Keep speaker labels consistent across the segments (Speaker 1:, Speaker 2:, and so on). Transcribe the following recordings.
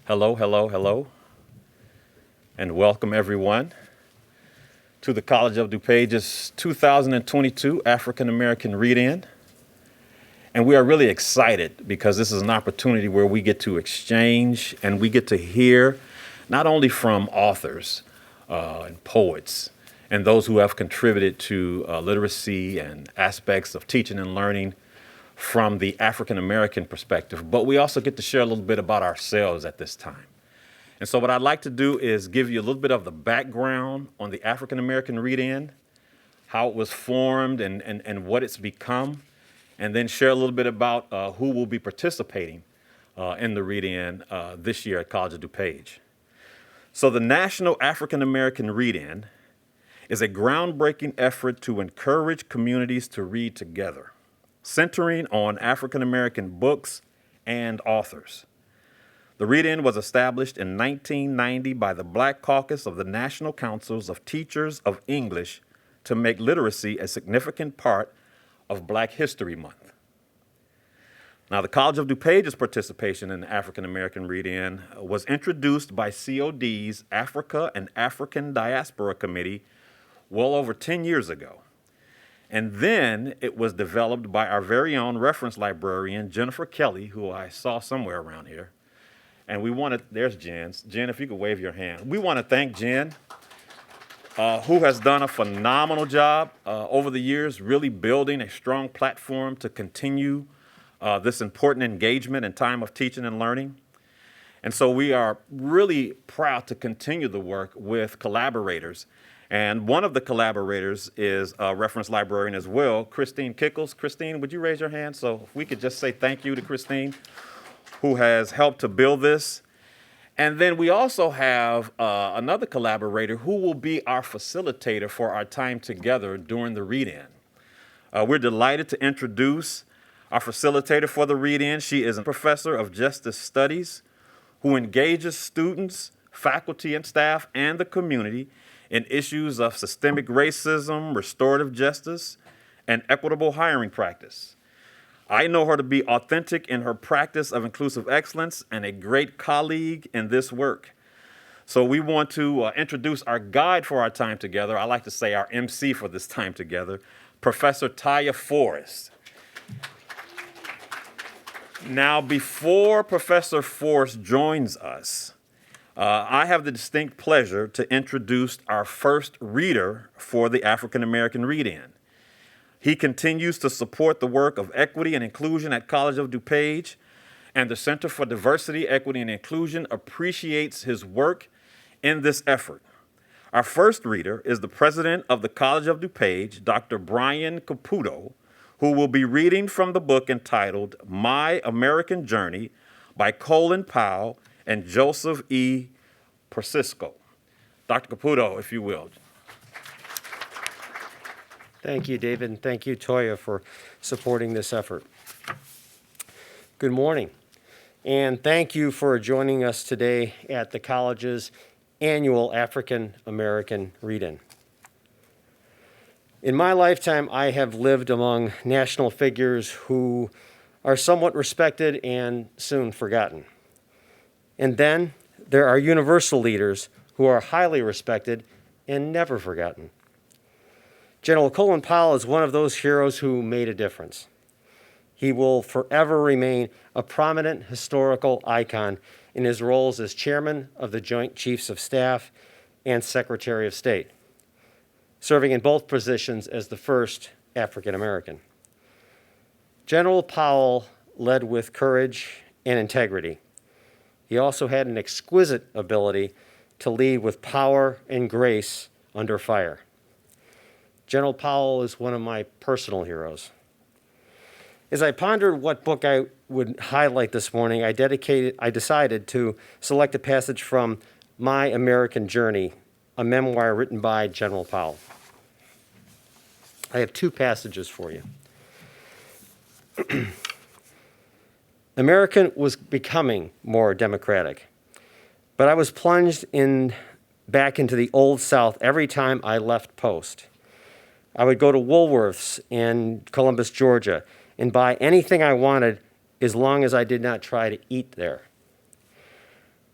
Speaker 1: Hello, hello, hello, and welcome everyone to the College of DuPage's 2022 African American Read-In. And we are really excited because this is an opportunity where we get to exchange and we get to hear not only from authors and poets and those who have contributed to literacy and aspects of teaching and learning from the African American perspective, but we also get to share a little bit about ourselves at this time. And so what I'd like to do is give you a little bit of the background on the African American Read-In, how it was formed and what it's become, and then share a little bit about who will be participating in the Read-In this year at College of DuPage. So the National African American Read-In is a groundbreaking effort to encourage communities to read together, centering on African American books and authors. The Read-In was established in 1990 by the Black Caucus of the National Councils of Teachers of English to make literacy a significant part of Black History Month. Now, the College of DuPage's participation in the African American Read-In was introduced by COD's Africa and African Diaspora Committee well over 10 years ago. And then it was developed by our very own reference librarian, Jennifer Kelly, who I saw somewhere around here. And we want to, there's Jen. Jen, if you could wave your hand. We want to thank Jen, who has done a phenomenal job over the years, really building a strong platform to continue this important engagement in time of teaching and learning. And so we are really proud to continue the work with collaborators. And one of the collaborators is a reference librarian as well, Christine Kickles. Christine, would you raise your hand? So if we could just say thank you to Christine, who has helped to build this. And then we also have another collaborator who will be our facilitator for our time together during the Read-In. We're delighted to introduce our facilitator for the Read-In. She is a professor of justice studies who engages students, faculty and staff, and the community in issues of systemic racism, restorative justice, and equitable hiring practice. I know her to be authentic in her practice of inclusive excellence and a great colleague in this work. So we want to introduce our guide for our time together. I like to say our MC for this time together, Professor Taya Forrest. Now, before Professor Forrest joins us, I have the distinct pleasure to introduce our first reader for the African American Read-In. He continues to support the work of equity and inclusion at College of DuPage, and the Center for Diversity, Equity, and Inclusion appreciates his work in this effort. Our first reader is the president of the College of DuPage, Dr. Brian Caputo, who will be reading from the book entitled My American Journey by Colin Powell and Joseph E. Persisco. Dr. Caputo, if you will.
Speaker 2: Thank you, David, and thank you, Toya, for supporting this effort. Good morning, and thank you for joining us today at the college's annual African American Read-In. In my lifetime, I have lived among national figures who are somewhat respected and soon forgotten. And then there are universal leaders who are highly respected and never forgotten. General Colin Powell is one of those heroes who made a difference. He will forever remain a prominent historical icon in his roles as chairman of the Joint Chiefs of Staff and Secretary of State, serving in both positions as the first African American. General Powell led with courage and integrity. He also had an exquisite ability to lead with power and grace under fire. General Powell is one of my personal heroes. As I pondered what book I would highlight this morning, I decided to select a passage from My American Journey, a memoir written by General Powell. I have two passages for you. America was becoming more democratic, but I was plunged back into the old South every time I left post. I would go to Woolworth's in Columbus, Georgia, and buy anything I wanted as long as I did not try to eat there.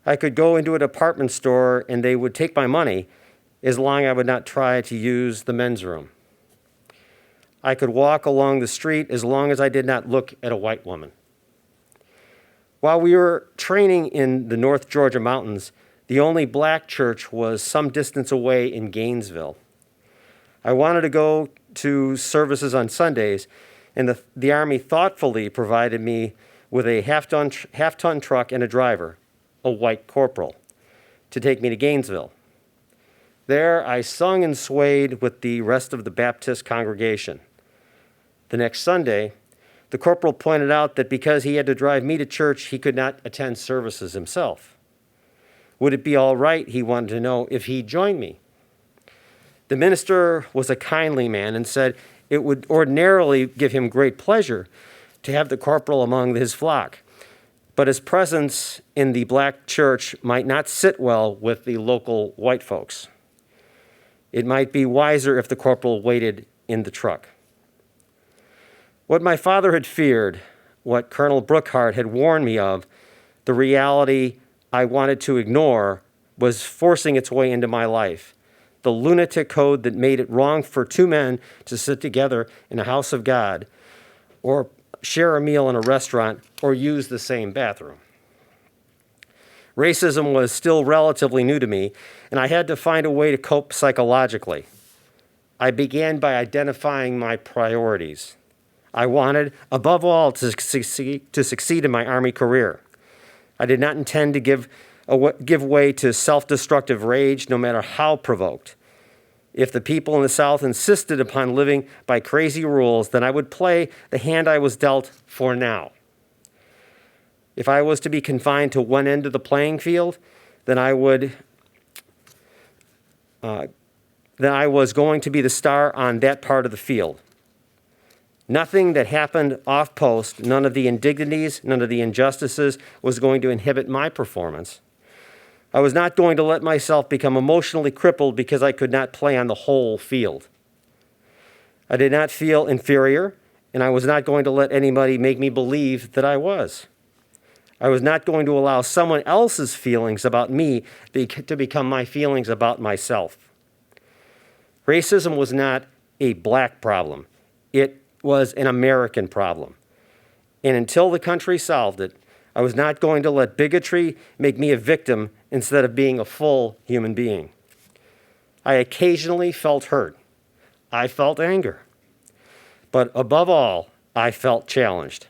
Speaker 2: I could go into a department store and they would take my money as long as I would not try to use the men's room. I could walk along the street as long as I did not look at a white woman. While we were training in the North Georgia mountains, the only black church was some distance away in Gainesville. I wanted to go to services on Sundays, and the Army thoughtfully provided me with a half-ton truck and a driver, a white corporal, to take me to Gainesville. There, I sung and swayed with the rest of the Baptist congregation. The next Sunday, the corporal pointed out that because he had to drive me to church, he could not attend services himself. Would it be all right, he wanted to know, if he joined me? The minister was a kindly man and said it would ordinarily give him great pleasure to have the corporal among his flock, but his presence in the black church might not sit well with the local white folks. It might be wiser if the corporal waited in the truck. What my father had feared, what Colonel Brookhart had warned me of, the reality I wanted to ignore, was forcing its way into my life. The lunatic code that made it wrong for two men to sit together in a house of God, or share a meal in a restaurant, or use the same bathroom. Racism was still relatively new to me, and I had to find a way to cope psychologically. I began by identifying my priorities. I wanted, above all, to succeed in my Army career. I did not intend to give way to self-destructive rage, no matter how provoked. If the people in the South insisted upon living by crazy rules, then I would play the hand I was dealt for now. If I was to be confined to one end of the playing field, then I was going to be the star on that part of the field. Nothing that happened off post, none of the indignities, none of the injustices was going to inhibit my performance. I was not going to let myself become emotionally crippled because I could not play on the whole field. I did not feel inferior, and I was not going to let anybody make me believe that I was. I was not going to allow someone else's feelings about me to become my feelings about myself. Racism was not a black problem. It was an American problem. And until the country solved it, I was not going to let bigotry make me a victim instead of being a full human being. I occasionally felt hurt. I felt anger. But above all, I felt challenged.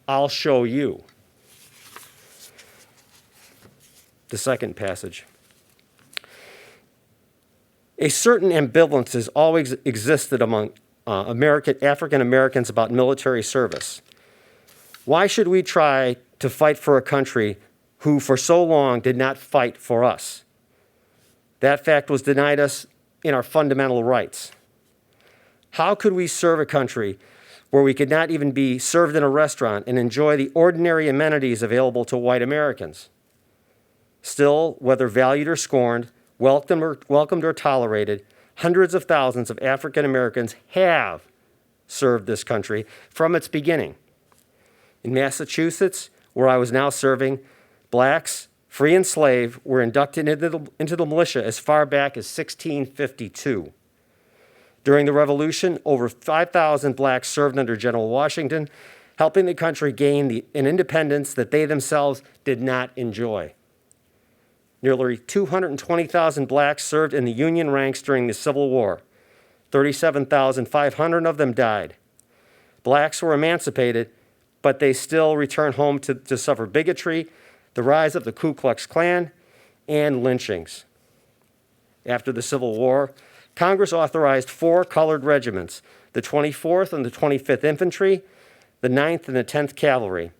Speaker 2: I'll show you. The second passage. A certain ambivalence has always existed among African Americans about military service. Why should we try to fight for a country who for so long did not fight for us? That fact was denied us in our fundamental rights. How could we serve a country where we could not even be served in a restaurant and enjoy the ordinary amenities available to white Americans? Still, whether valued or scorned, welcomed or tolerated, hundreds of thousands of African Americans have served this country from its beginning. In Massachusetts, where I was now serving, blacks, free and slave, were inducted into the militia as far back as 1652. During the Revolution, over 5,000 blacks served under General Washington, helping the country gain an independence that they themselves did not enjoy. Nearly 220,000 blacks served in the Union ranks during the Civil War. 37,500 of them died. Blacks were emancipated, but they still returned home to suffer bigotry, the rise of the Ku Klux Klan, and lynchings. After the Civil War, Congress authorized 4 colored regiments, the 24th and the 25th Infantry, the 9th and the 10th Cavalry.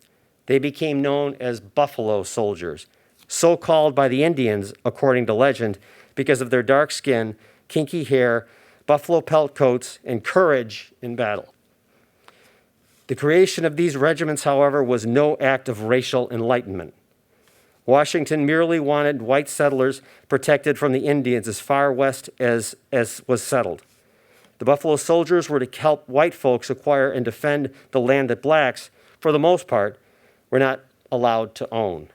Speaker 2: They became known as Buffalo Soldiers, so called by the Indians, according to legend, because of their dark skin, kinky hair, buffalo pelt coats, and courage in battle. The creation of these regiments, however, was no act of racial enlightenment. Washington merely wanted white settlers protected from the Indians as far west as was settled. The Buffalo Soldiers were to help white folks acquire and defend the land that blacks, for the most part, were not allowed to own.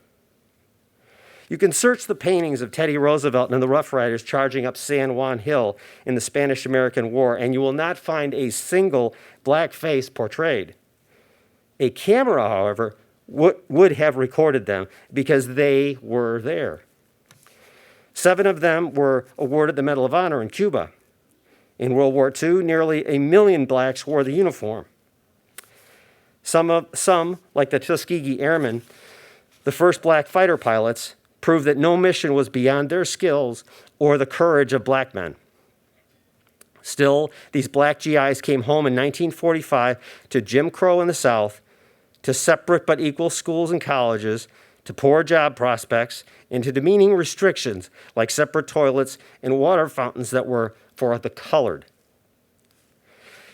Speaker 2: You can search the paintings of Teddy Roosevelt and the Rough Riders charging up San Juan Hill in the Spanish-American War, and you will not find a single black face portrayed. A camera, however, would have recorded them because they were there. 7 of them were awarded the Medal of Honor in Cuba. In World War II, nearly 1 million blacks wore the uniform. Some, like the Tuskegee Airmen, the first black fighter pilots, proved that no mission was beyond their skills or the courage of black men. Still, these black GIs came home in 1945 to Jim Crow in the South, to separate but equal schools and colleges, to poor job prospects, and to demeaning restrictions like separate toilets and water fountains that were for the colored.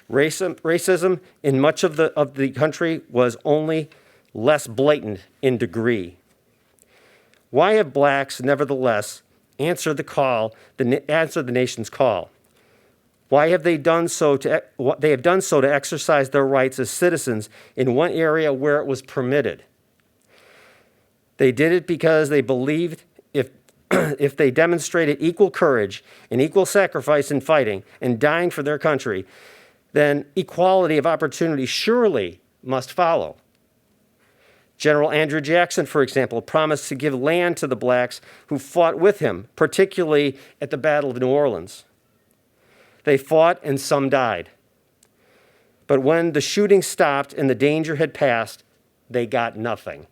Speaker 2: Racism in much of the country was only less blatant in degree. Why have blacks nevertheless answered the nation's call? Why have they done so to exercise their rights as citizens in one area where it was permitted? They did it because they believed if they demonstrated equal courage and equal sacrifice in fighting and dying for their country, then equality of opportunity surely must follow. General Andrew Jackson, for example, promised to give land to the blacks who fought with him, particularly at the Battle of New Orleans. They fought and some died. But when the shooting stopped and the danger had passed, they got nothing.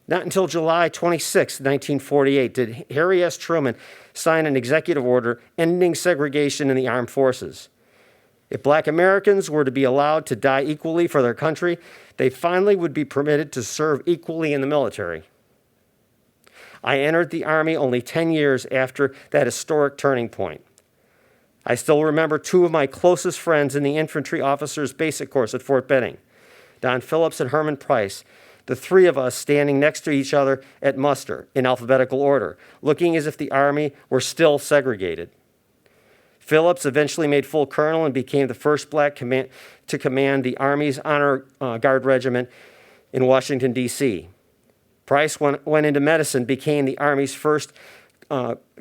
Speaker 2: Not until July 26, 1948, did Harry S. Truman sign an executive order ending segregation in the armed forces. If black Americans were to be allowed to die equally for their country, they finally would be permitted to serve equally in the military. I entered the Army only 10 years after that historic turning point. I still remember 2 of my closest friends in the infantry officers' basic course at Fort Benning, Don Phillips and Herman Price, the 3 of us standing next to each other at muster in alphabetical order, looking as if the Army were still segregated. Phillips eventually made full colonel and became the first black to command the Army's Honor Guard Regiment in Washington, D.C. Price went into medicine, became the Army's first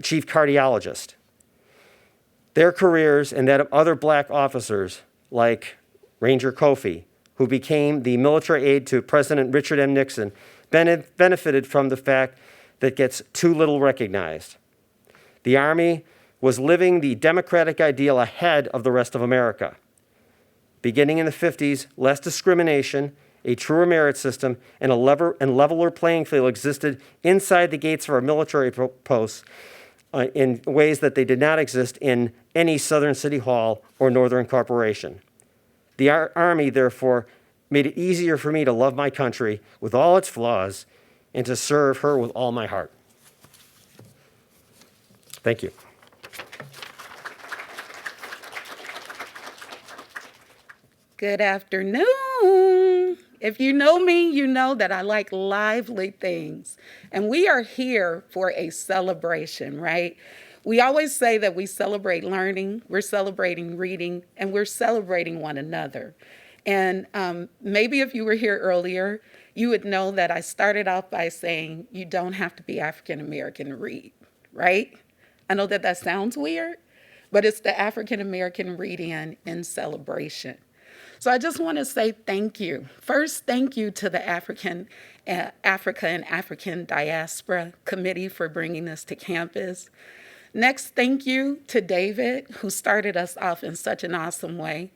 Speaker 2: chief cardiologist. Their careers and that of other black officers like Ranger Kofi, who became the military aide to President Richard M. Nixon, benefited from the fact that gets too little recognized. The Army was living the democratic ideal ahead of the rest of America. Beginning in the 50s, less discrimination, a truer merit system, and a leveler playing field existed inside the gates of our military posts in ways that they did not exist in any Southern City Hall or Northern Corporation. The Army, therefore, made it easier for me to love my country with all its flaws and to serve her with all my heart. Thank you.
Speaker 3: Good afternoon. If you know me, you know that I like lively things. And we are here for a celebration, right? We always say that we celebrate learning, we're celebrating reading, and we're celebrating one another. And maybe if you were here earlier, you would know that I started off by saying you don't have to be African American to read, right? I know that that sounds weird, but it's the African American read-in in celebration. So I just want to say thank you. First, thank you to the Africa and African Diaspora Committee for bringing this to campus. Next, thank you to David, who started us off in such an awesome way.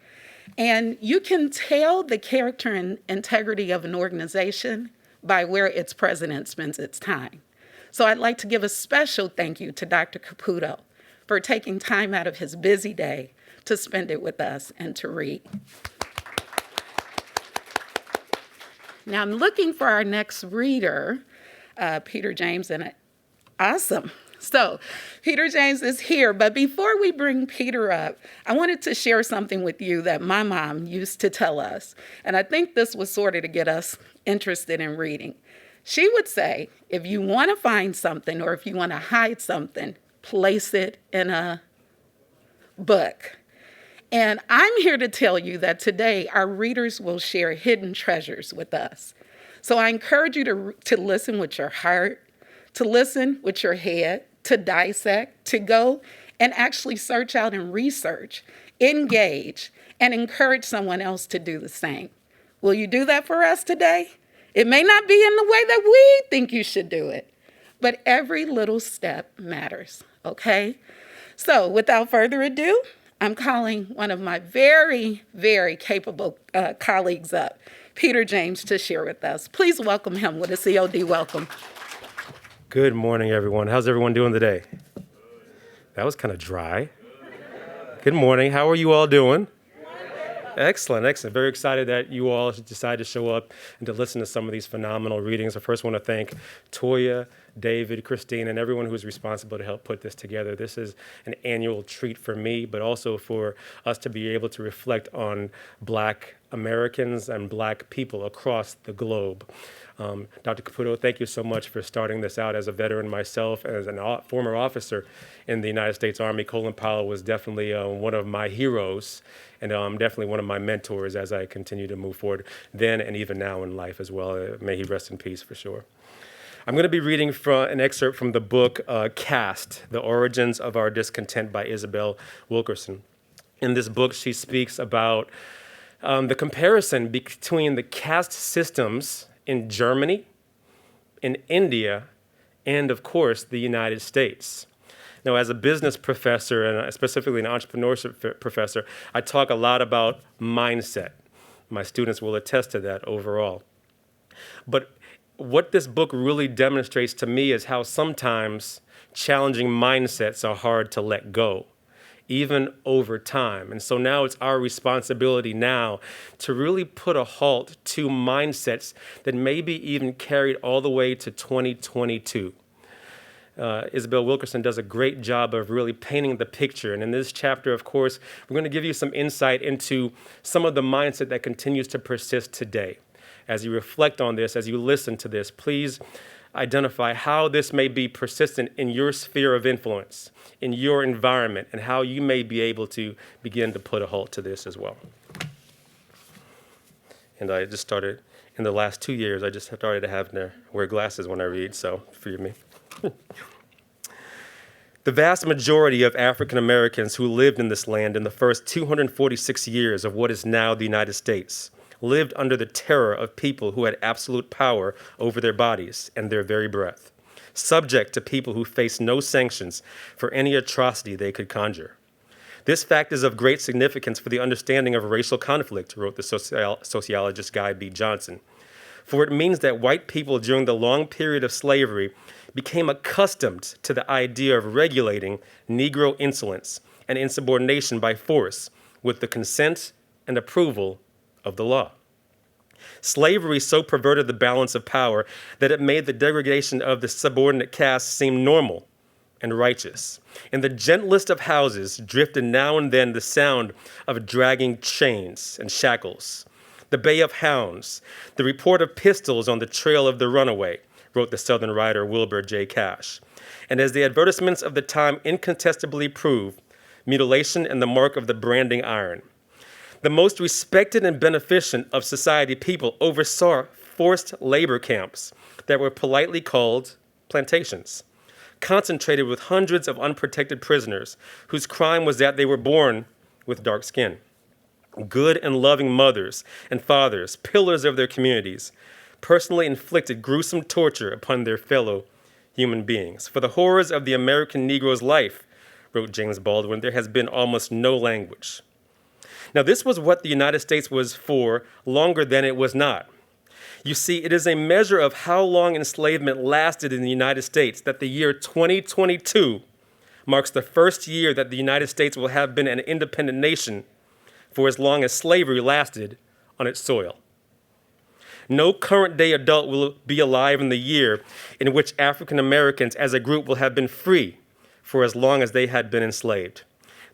Speaker 3: And you can tell the character and integrity of an organization by where its president spends its time. So I'd like to give a special thank you to Dr. Caputo for taking time out of his busy day to spend it with us and to read. Now I'm looking for our next reader, Peter James, and awesome. So Peter James is here, but before we bring Peter up, I wanted to share something with you that my mom used to tell us, and I think this was sort of to get us interested in reading. She would say, if you want to find something or if you want to hide something, place it in a book. And I'm here to tell you that today our readers will share hidden treasures with us. So I encourage you to listen with your heart, to listen with your head, to dissect, to go and actually search out and research, engage, and encourage someone else to do the same. Will you do that for us today? It may not be in the way that we think you should do it, but every little step matters, okay? So without further ado, I'm calling one of my very, very capable colleagues up, Peter James, to share with us. Please welcome him with a COD welcome.
Speaker 4: Good morning, everyone. How's everyone doing today? That was kind of dry. Good morning. How are you all doing? Excellent, excellent. Very excited that you all decided to show up and to listen to some of these phenomenal readings. I first want to thank Toya, David, Christine, and everyone who's responsible to help put this together. This is an annual treat for me, but also for us to be able to reflect on Black Americans and Black people across the globe. Dr. Caputo, thank you so much for starting this out. As a veteran myself, as a former officer in the United States Army, Colin Powell was definitely one of my heroes and definitely one of my mentors as I continue to move forward then and even now in life as well. May he rest in peace for sure. I'm going to be reading from an excerpt from the book Caste, The Origins of Our Discontent by Isabel Wilkerson. In this book, she speaks about the comparison between the caste systems in Germany, in India, and of course, the United States. Now, as a business professor, and specifically an entrepreneurship professor, I talk a lot about mindset. My students will attest to that overall. But what this book really demonstrates to me is how sometimes challenging mindsets are hard to let go, even over time. And so now it's our responsibility now to really put a halt to mindsets that may be even carried all the way to 2022. Isabel Wilkerson does a great job of really painting the picture. And in this chapter, of course, we're going to give you some insight into some of the mindset that continues to persist today. As you reflect on this, as you listen to this, please identify how this may be persistent in your sphere of influence, in your environment, and how you may be able to begin to put a halt to this as well. And I just started, in the last 2 years, I just started to have to wear glasses when I read, so forgive me. The vast majority of African Americans who lived in this land in the first 246 years of what is now the United States lived under the terror of people who had absolute power over their bodies and their very breath, subject to people who faced no sanctions for any atrocity they could conjure. This fact is of great significance for the understanding of racial conflict, wrote the sociologist Guy B. Johnson, for it means that white people during the long period of slavery became accustomed to the idea of regulating Negro insolence and insubordination by force with the consent and approval of the law. Slavery so perverted the balance of power that it made the degradation of the subordinate caste seem normal and righteous. In the gentlest of houses drifted now and then the sound of dragging chains and shackles, the bay of hounds, the report of pistols on the trail of the runaway, wrote the Southern writer Wilbur J. Cash. And as the advertisements of the time incontestably prove, mutilation and the mark of the branding iron. The most respected and beneficent of society people oversaw forced labor camps that were politely called plantations, concentrated with hundreds of unprotected prisoners whose crime was that they were born with dark skin. Good and loving mothers and fathers, pillars of their communities, personally inflicted gruesome torture upon their fellow human beings. For the horrors of the American Negro's life, wrote James Baldwin, there has been almost no language. Now, this was what the United States was for longer than it was not. You see, it is a measure of how long enslavement lasted in the United States that the year 2022 marks the first year that the United States will have been an independent nation for as long as slavery lasted on its soil. No current day adult will be alive in the year in which African Americans as a group will have been free for as long as they had been enslaved.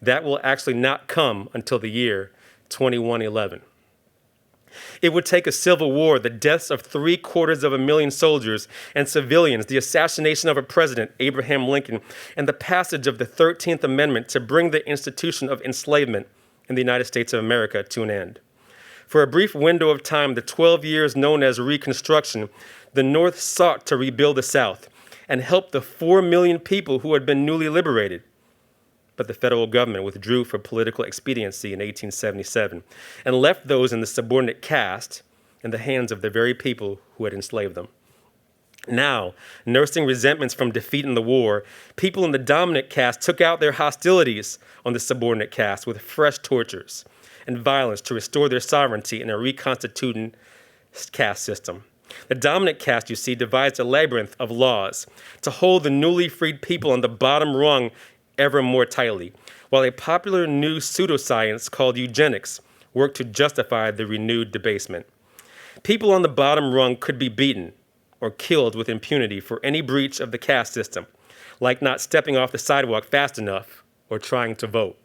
Speaker 4: That will actually not come until the year 2111. It would take a civil war, the deaths of 750,000 soldiers and civilians, the assassination of a president, Abraham Lincoln, and the passage of the 13th Amendment to bring the institution of enslavement in the United States of America to an end. For a brief window of time, the 12 years known as Reconstruction, the North sought to rebuild the South and help the 4 million people who had been newly liberated. But the federal government withdrew for political expediency in 1877 and left those in the subordinate caste in the hands of the very people who had enslaved them. Now, nursing resentments from defeat in the war, people in the dominant caste took out their hostilities on the subordinate caste with fresh tortures and violence to restore their sovereignty in a reconstituting caste system. The dominant caste, you see, devised a labyrinth of laws to hold the newly freed people on the bottom rung ever more tightly, while a popular new pseudoscience called eugenics worked to justify the renewed debasement. People on the bottom rung could be beaten or killed with impunity for any breach of the caste system, like not stepping off the sidewalk fast enough or trying to vote.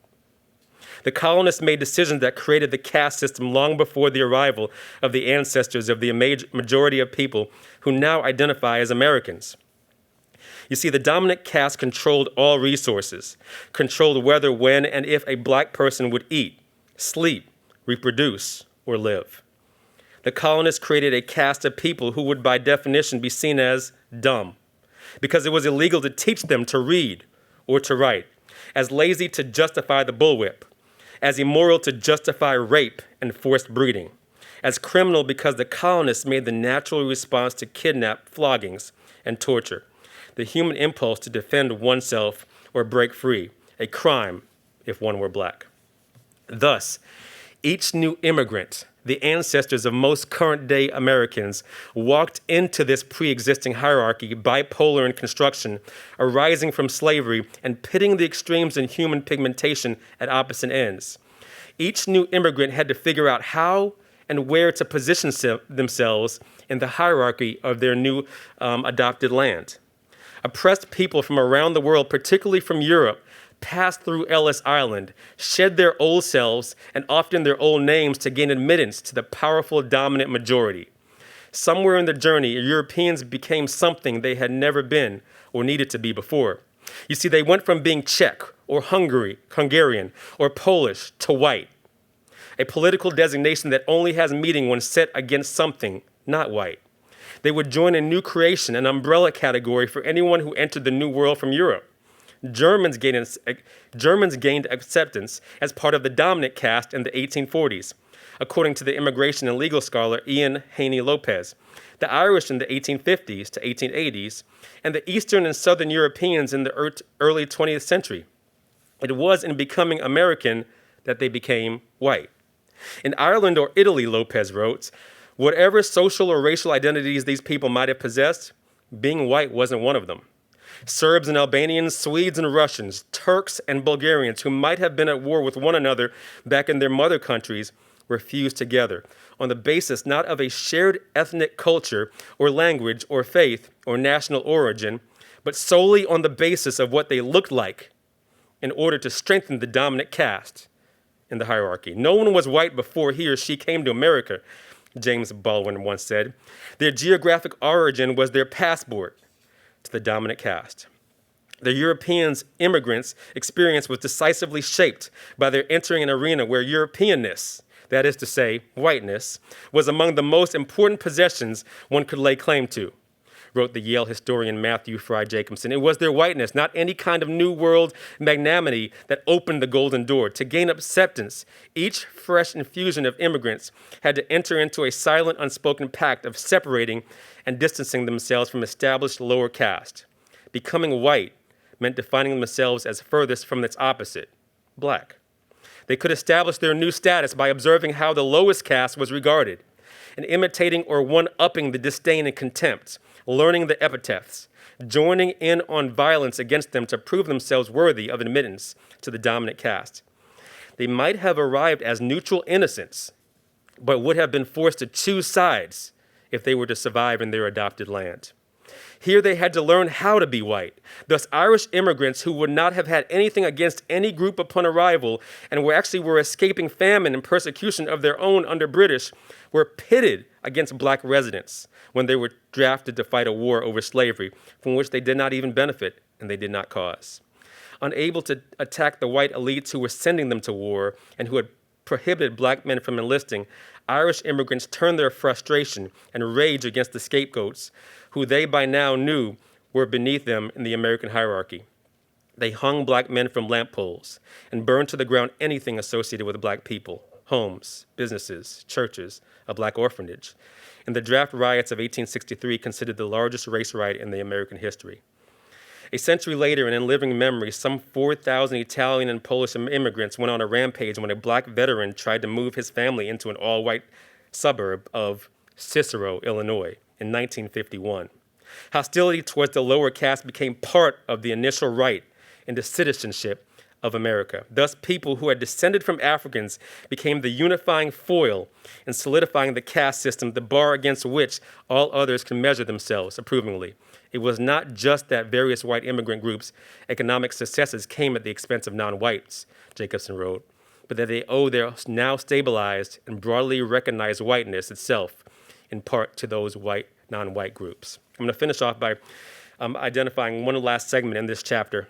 Speaker 4: The colonists made decisions that created the caste system long before the arrival of the ancestors of the majority of people who now identify as Americans. You see, the dominant caste controlled all resources, controlled whether, when, and if a black person would eat, sleep, reproduce, or live. The colonists created a caste of people who would by definition be seen as dumb, because it was illegal to teach them to read or to write, as lazy to justify the bullwhip, as immoral to justify rape and forced breeding, as criminal because the colonists made the natural response to kidnap, floggings, and torture, the human impulse to defend oneself or break free, a crime if one were black. Thus, each new immigrant, the ancestors of most current-day Americans, walked into this pre-existing hierarchy, bipolar in construction, arising from slavery and pitting the extremes in human pigmentation at opposite ends. Each new immigrant had to figure out how and where to position themselves in the hierarchy of their new adopted land. Oppressed people from around the world, particularly from Europe, passed through Ellis Island, shed their old selves and often their old names to gain admittance to the powerful dominant majority. Somewhere in the journey, Europeans became something they had never been or needed to be before. You see, they went from being Czech or Hungarian or Polish to white, a political designation that only has meaning when set against something not white. They would join a new creation, an umbrella category for anyone who entered the New World from Europe. Germans gained acceptance as part of the dominant caste in the 1840s, according to the immigration and legal scholar Ian Haney Lopez, the Irish in the 1850s to 1880s, and the Eastern and Southern Europeans in the early 20th century. It was in becoming American that they became white. In Ireland or Italy, Lopez wrote, whatever social or racial identities these people might have possessed, being white wasn't one of them. Serbs and Albanians, Swedes and Russians, Turks and Bulgarians who might have been at war with one another back in their mother countries were fused together on the basis not of a shared ethnic culture or language or faith or national origin, but solely on the basis of what they looked like in order to strengthen the dominant caste in the hierarchy. No one was white before he or she came to America, James Baldwin once said. Their geographic origin was their passport to the dominant caste. The Europeans' immigrants' experience was decisively shaped by their entering an arena where Europeanness, that is to say, whiteness, was among the most important possessions one could lay claim to, wrote the Yale historian Matthew Fry Jacobson. It was their whiteness, not any kind of New World magnanimity, that opened the golden door. To gain acceptance, each fresh infusion of immigrants had to enter into a silent, unspoken pact of separating and distancing themselves from established lower caste. Becoming white meant defining themselves as furthest from its opposite, black. They could establish their new status by observing how the lowest caste was regarded and imitating or one-upping the disdain and contempt, learning the epithets, joining in on violence against them to prove themselves worthy of admittance to the dominant caste. They might have arrived as neutral innocents, but would have been forced to choose sides if they were to survive in their adopted land. Here they had to learn how to be white. Thus, Irish immigrants who would not have had anything against any group upon arrival and were escaping famine and persecution of their own under British were pitted against black residents when they were drafted to fight a war over slavery from which they did not even benefit and they did not cause. Unable to attack the white elites who were sending them to war and who had prohibited black men from enlisting, Irish immigrants turned their frustration and rage against the scapegoats, who they by now knew were beneath them in the American hierarchy. They hung black men from lamp poles and burned to the ground anything associated with black people, homes, businesses, churches, a black orphanage. In the draft riots of 1863, considered the largest race riot in the American history. A century later, and in living memory, some 4,000 Italian and Polish immigrants went on a rampage when a black veteran tried to move his family into an all-white suburb of Cicero, Illinois, in 1951. Hostility towards the lower caste became part of the initial right into citizenship of America. Thus, people who had descended from Africans became the unifying foil in solidifying the caste system, the bar against which all others can measure themselves approvingly. It was not just that various white immigrant groups' economic successes came at the expense of non-whites, Jacobson wrote, but that they owe their now stabilized and broadly recognized whiteness itself in part to those non-white groups. I'm going to finish off by identifying one last segment in this chapter.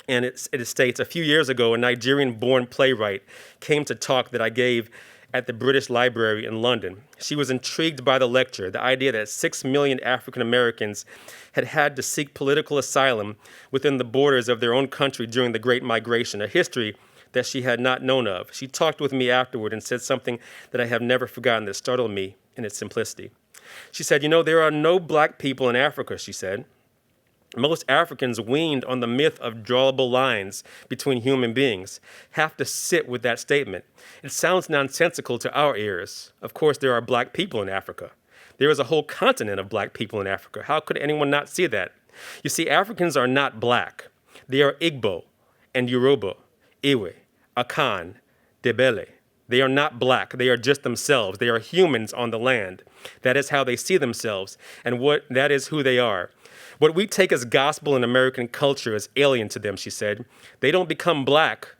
Speaker 4: And it states, a few years ago, a Nigerian-born playwright came to talk that I gave at the British Library in London. She was intrigued by the lecture, the idea that 6 million African Americans had had to seek political asylum within the borders of their own country during the Great Migration, a history that she had not known of. She talked with me afterward and said something that I have never forgotten that startled me in its simplicity. She said, there are no black people in Africa, she said. Most Africans weaned on the myth of drawable lines between human beings have to sit with that statement. It sounds nonsensical to our ears. Of course, there are black people in Africa. There is a whole continent of black people in Africa. How could anyone not see that? You see, Africans are not black. They are Igbo and Yoruba, Iwe, Akan, Debele. They are not black. They are just themselves. They are humans on the land. That is how they see themselves, and that is who they are. What we take as gospel in American culture is alien to them, she said. They don't become black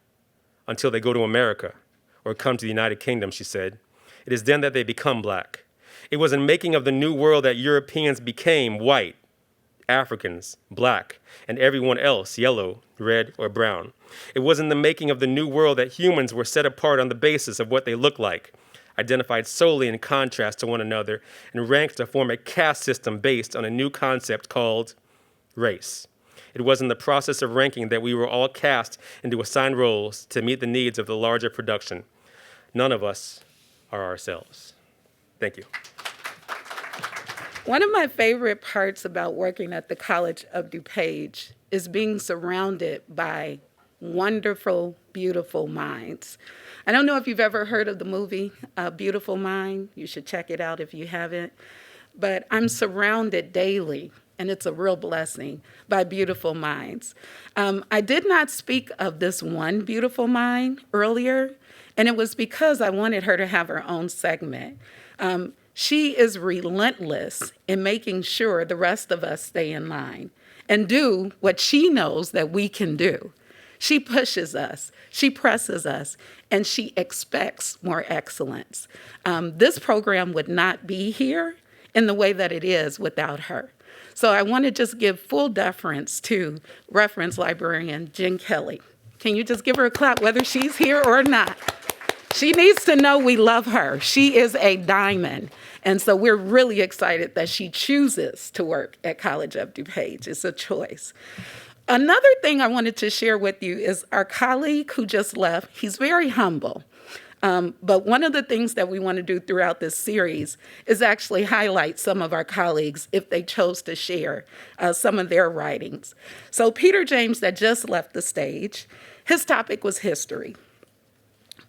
Speaker 4: until they go to America or come to the United Kingdom, she said. It is then that they become black. It was in making of the new world that Europeans became white, Africans, black, and everyone else, yellow, red, or brown. It was in the making of the new world that humans were set apart on the basis of what they look like, identified solely in contrast to one another, and ranked to form a caste system based on a new concept called race. It was in the process of ranking that we were all cast into assigned roles to meet the needs of the larger production. None of us are ourselves. Thank you.
Speaker 3: One of my favorite parts about working at the College of DuPage is being surrounded by wonderful, beautiful minds. I don't know if you've ever heard of the movie Beautiful Mind. You should check it out if you haven't. But I'm surrounded daily, and it's a real blessing, by beautiful minds. I did not speak of this one beautiful mind earlier, and it was because I wanted her to have her own segment. She is relentless in making sure the rest of us stay in line and do what she knows that we can do. She pushes us, she presses us, and she expects more excellence. This program would not be here in the way that it is without her. So I want to just give full deference to reference librarian Jen Kelly. Can you just give her a clap whether she's here or not? She needs to know we love her. She is a diamond. And so we're really excited that she chooses to work at College of DuPage. It's a choice. Another thing I wanted to share with you is our colleague who just left. He's very humble. But one of the things that we want to do throughout this series is actually highlight some of our colleagues if they chose to share some of their writings. So Peter James, that just left the stage, his topic was history.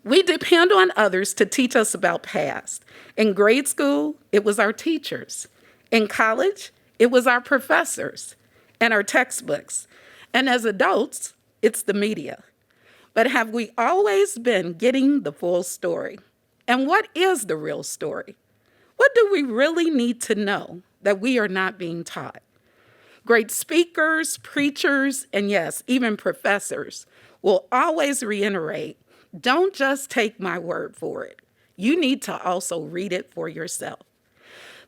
Speaker 3: We depend on others to teach us about past. In grade school, it was our teachers. In college, it was our professors and our textbooks. And as adults, it's the media. But have we always been getting the full story? And what is the real story? What do we really need to know that we are not being taught? Great speakers, preachers, and yes, even professors will always reiterate, don't just take my word for it. You need to also read it for yourself.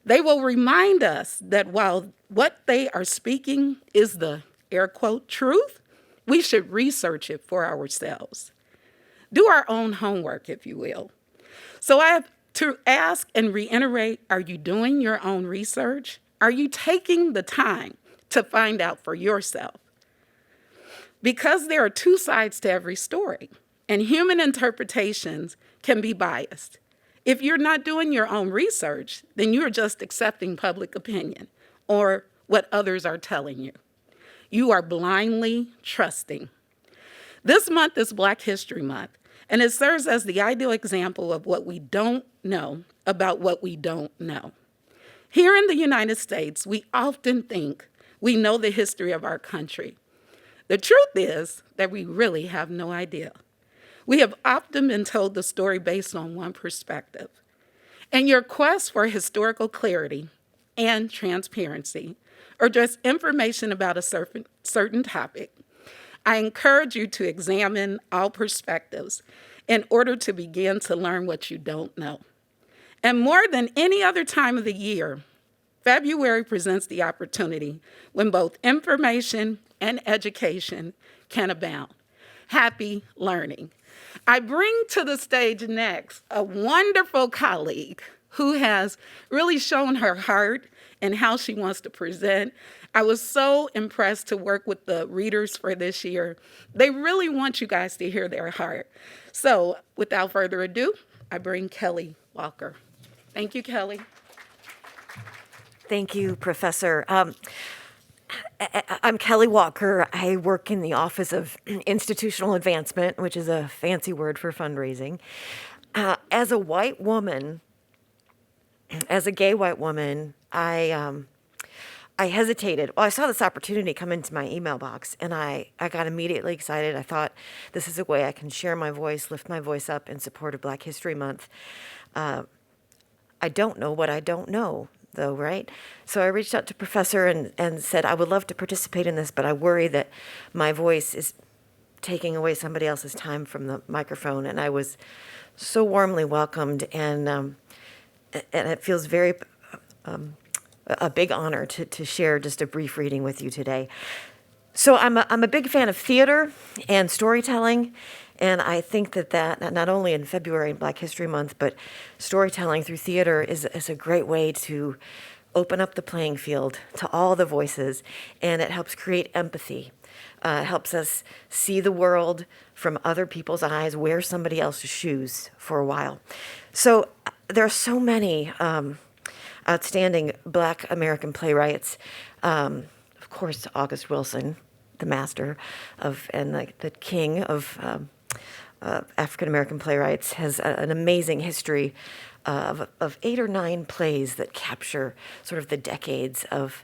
Speaker 3: They will remind us that while what they are speaking is the air quote truth, we should research it for ourselves. do our own homework, if you will. So I have to ask and reiterate, are you doing your own research? Are you taking the time to find out for yourself? Because there are two sides to every story, and human interpretations can be biased. If you're not doing your own research, then you're just accepting public opinion or what others are telling you. You are blindly trusting. This month is Black History Month, and it serves as the ideal example of what we don't know about what we don't know. Here in the United States, we often think we know the history of our country. The truth is that we really have no idea. We have often been told the story based on one perspective. In your quest for historical clarity and transparency, or just information about a certain topic, I encourage you to examine all perspectives in order to begin to learn what you don't know. And more than any other time of the year, February presents the opportunity when both information and education can abound. Happy learning. I bring to the stage next a wonderful colleague who has really shown her heart and how she wants to present. I was so impressed to work with the readers for this year. They really want you guys to hear their heart. So without further ado, I bring Kelly Walker. Thank you, Kelly.
Speaker 5: Thank you, Professor. I'm Kelly Walker. I work in the Office of Institutional Advancement, which is a fancy word for fundraising. As a white woman, as a gay white woman, I hesitated. Well, I saw this opportunity come into my email box, and I got immediately excited. I thought, this is a way I can share my voice, lift my voice up in support of Black History Month. I don't know what I don't know, though, right? So I reached out to Professor and said, I would love to participate in this, but I worry that my voice is taking away somebody else's time from the microphone. And I was so warmly welcomed, and it feels very a big honor to share just a brief reading with you today. So I'm a big fan of theater and storytelling, and I think that not only in February and Black History Month, but storytelling through theater is a great way to open up the playing field to all the voices, and it helps create empathy. It helps us see the world from other people's eyes, wear somebody else's shoes for a while. So there are so many outstanding Black American playwrights. Of course, August Wilson, the master of and the king of African American playwrights, has an amazing history of 8 or 9 plays that capture sort of the decades of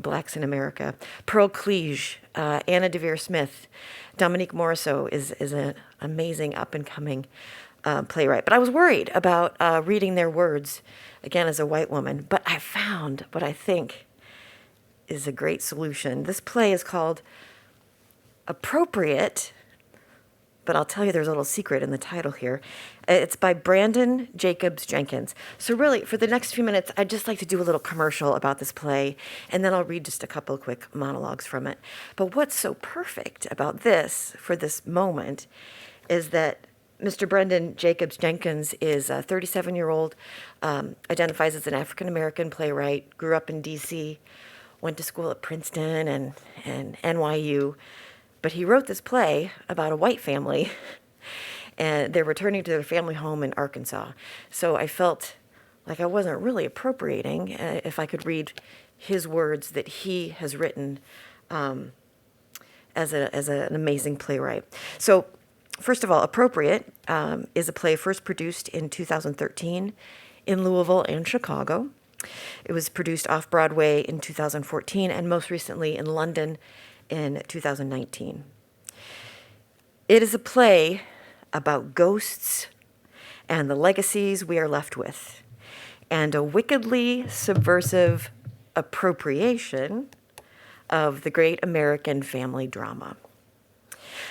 Speaker 5: Blacks in America. Pearl Cleage, Anna DeVere Smith, Dominique Morisseau is an amazing up-and-coming playwright. But I was worried about reading their words, again, as a white woman. But I found what I think is a great solution. This play is called Appropriate, but I'll tell you there's a little secret in the title here. It's by Brandon Jacobs Jenkins. So really, for the next few minutes, I'd just like to do a little commercial about this play, and then I'll read just a couple of quick monologues from it. But what's so perfect about this, for this moment, is that Mr. Brendan Jacobs Jenkins is a 37-year-old, identifies as an African-American playwright, grew up in D.C., went to school at Princeton and NYU, but he wrote this play about a white family, and they're returning to their family home in Arkansas. So I felt like I wasn't really appropriating if I could read his words that he has written as an amazing playwright. So first of all, Appropriate is a play first produced in 2013 in Louisville and Chicago. It was produced off-Broadway in 2014 and most recently in London in 2019. It is a play about ghosts and the legacies we are left with, and a wickedly subversive appropriation of the great American family drama.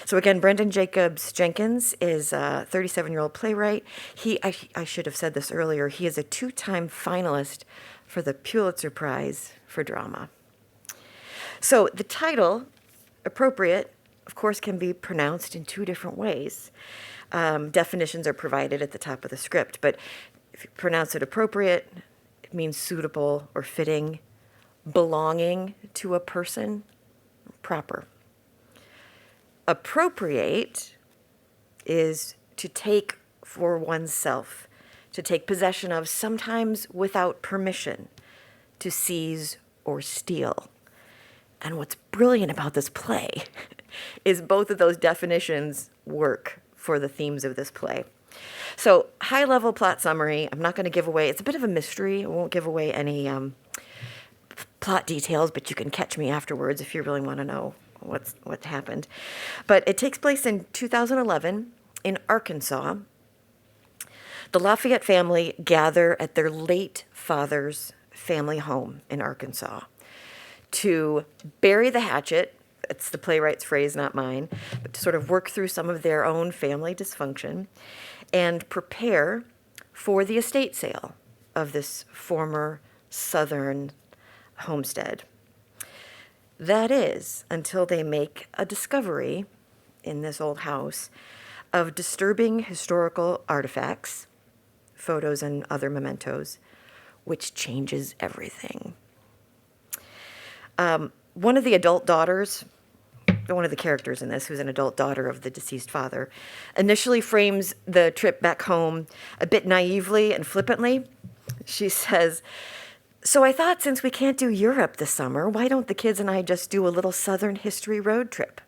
Speaker 5: So again, Brendan Jacobs Jenkins is a 37-year-old playwright. I should have said this earlier, he is a 2-time finalist for the Pulitzer Prize for Drama. So the title, Appropriate, of course, can be pronounced in 2 different ways. Definitions are provided at the top of the script, but if you pronounce it appropriate, it means suitable or fitting, belonging to a person, proper. Appropriate is to take for oneself, to take possession of, sometimes without permission, to seize or steal. And what's brilliant about this play is both of those definitions work for the themes of this play. So, high-level plot summary. I'm not going to give away, it's a bit of a mystery. I won't give away any plot details, but you can catch me afterwards if you really want to know what happened. But it takes place in 2011 in Arkansas. The Lafayette family gather at their late father's family home in Arkansas to bury the hatchet. It's the playwright's phrase, not mine, but to sort of work through some of their own family dysfunction and prepare for the estate sale of this former Southern homestead. That is, until they make a discovery in this old house of disturbing historical artifacts, photos and other mementos, which changes everything. One of the adult daughters, one of the characters in this, who's an adult daughter of the deceased father, initially frames the trip back home a bit naively and flippantly. She says, "So I thought since we can't do Europe this summer, why don't the kids and I just do a little Southern history road trip?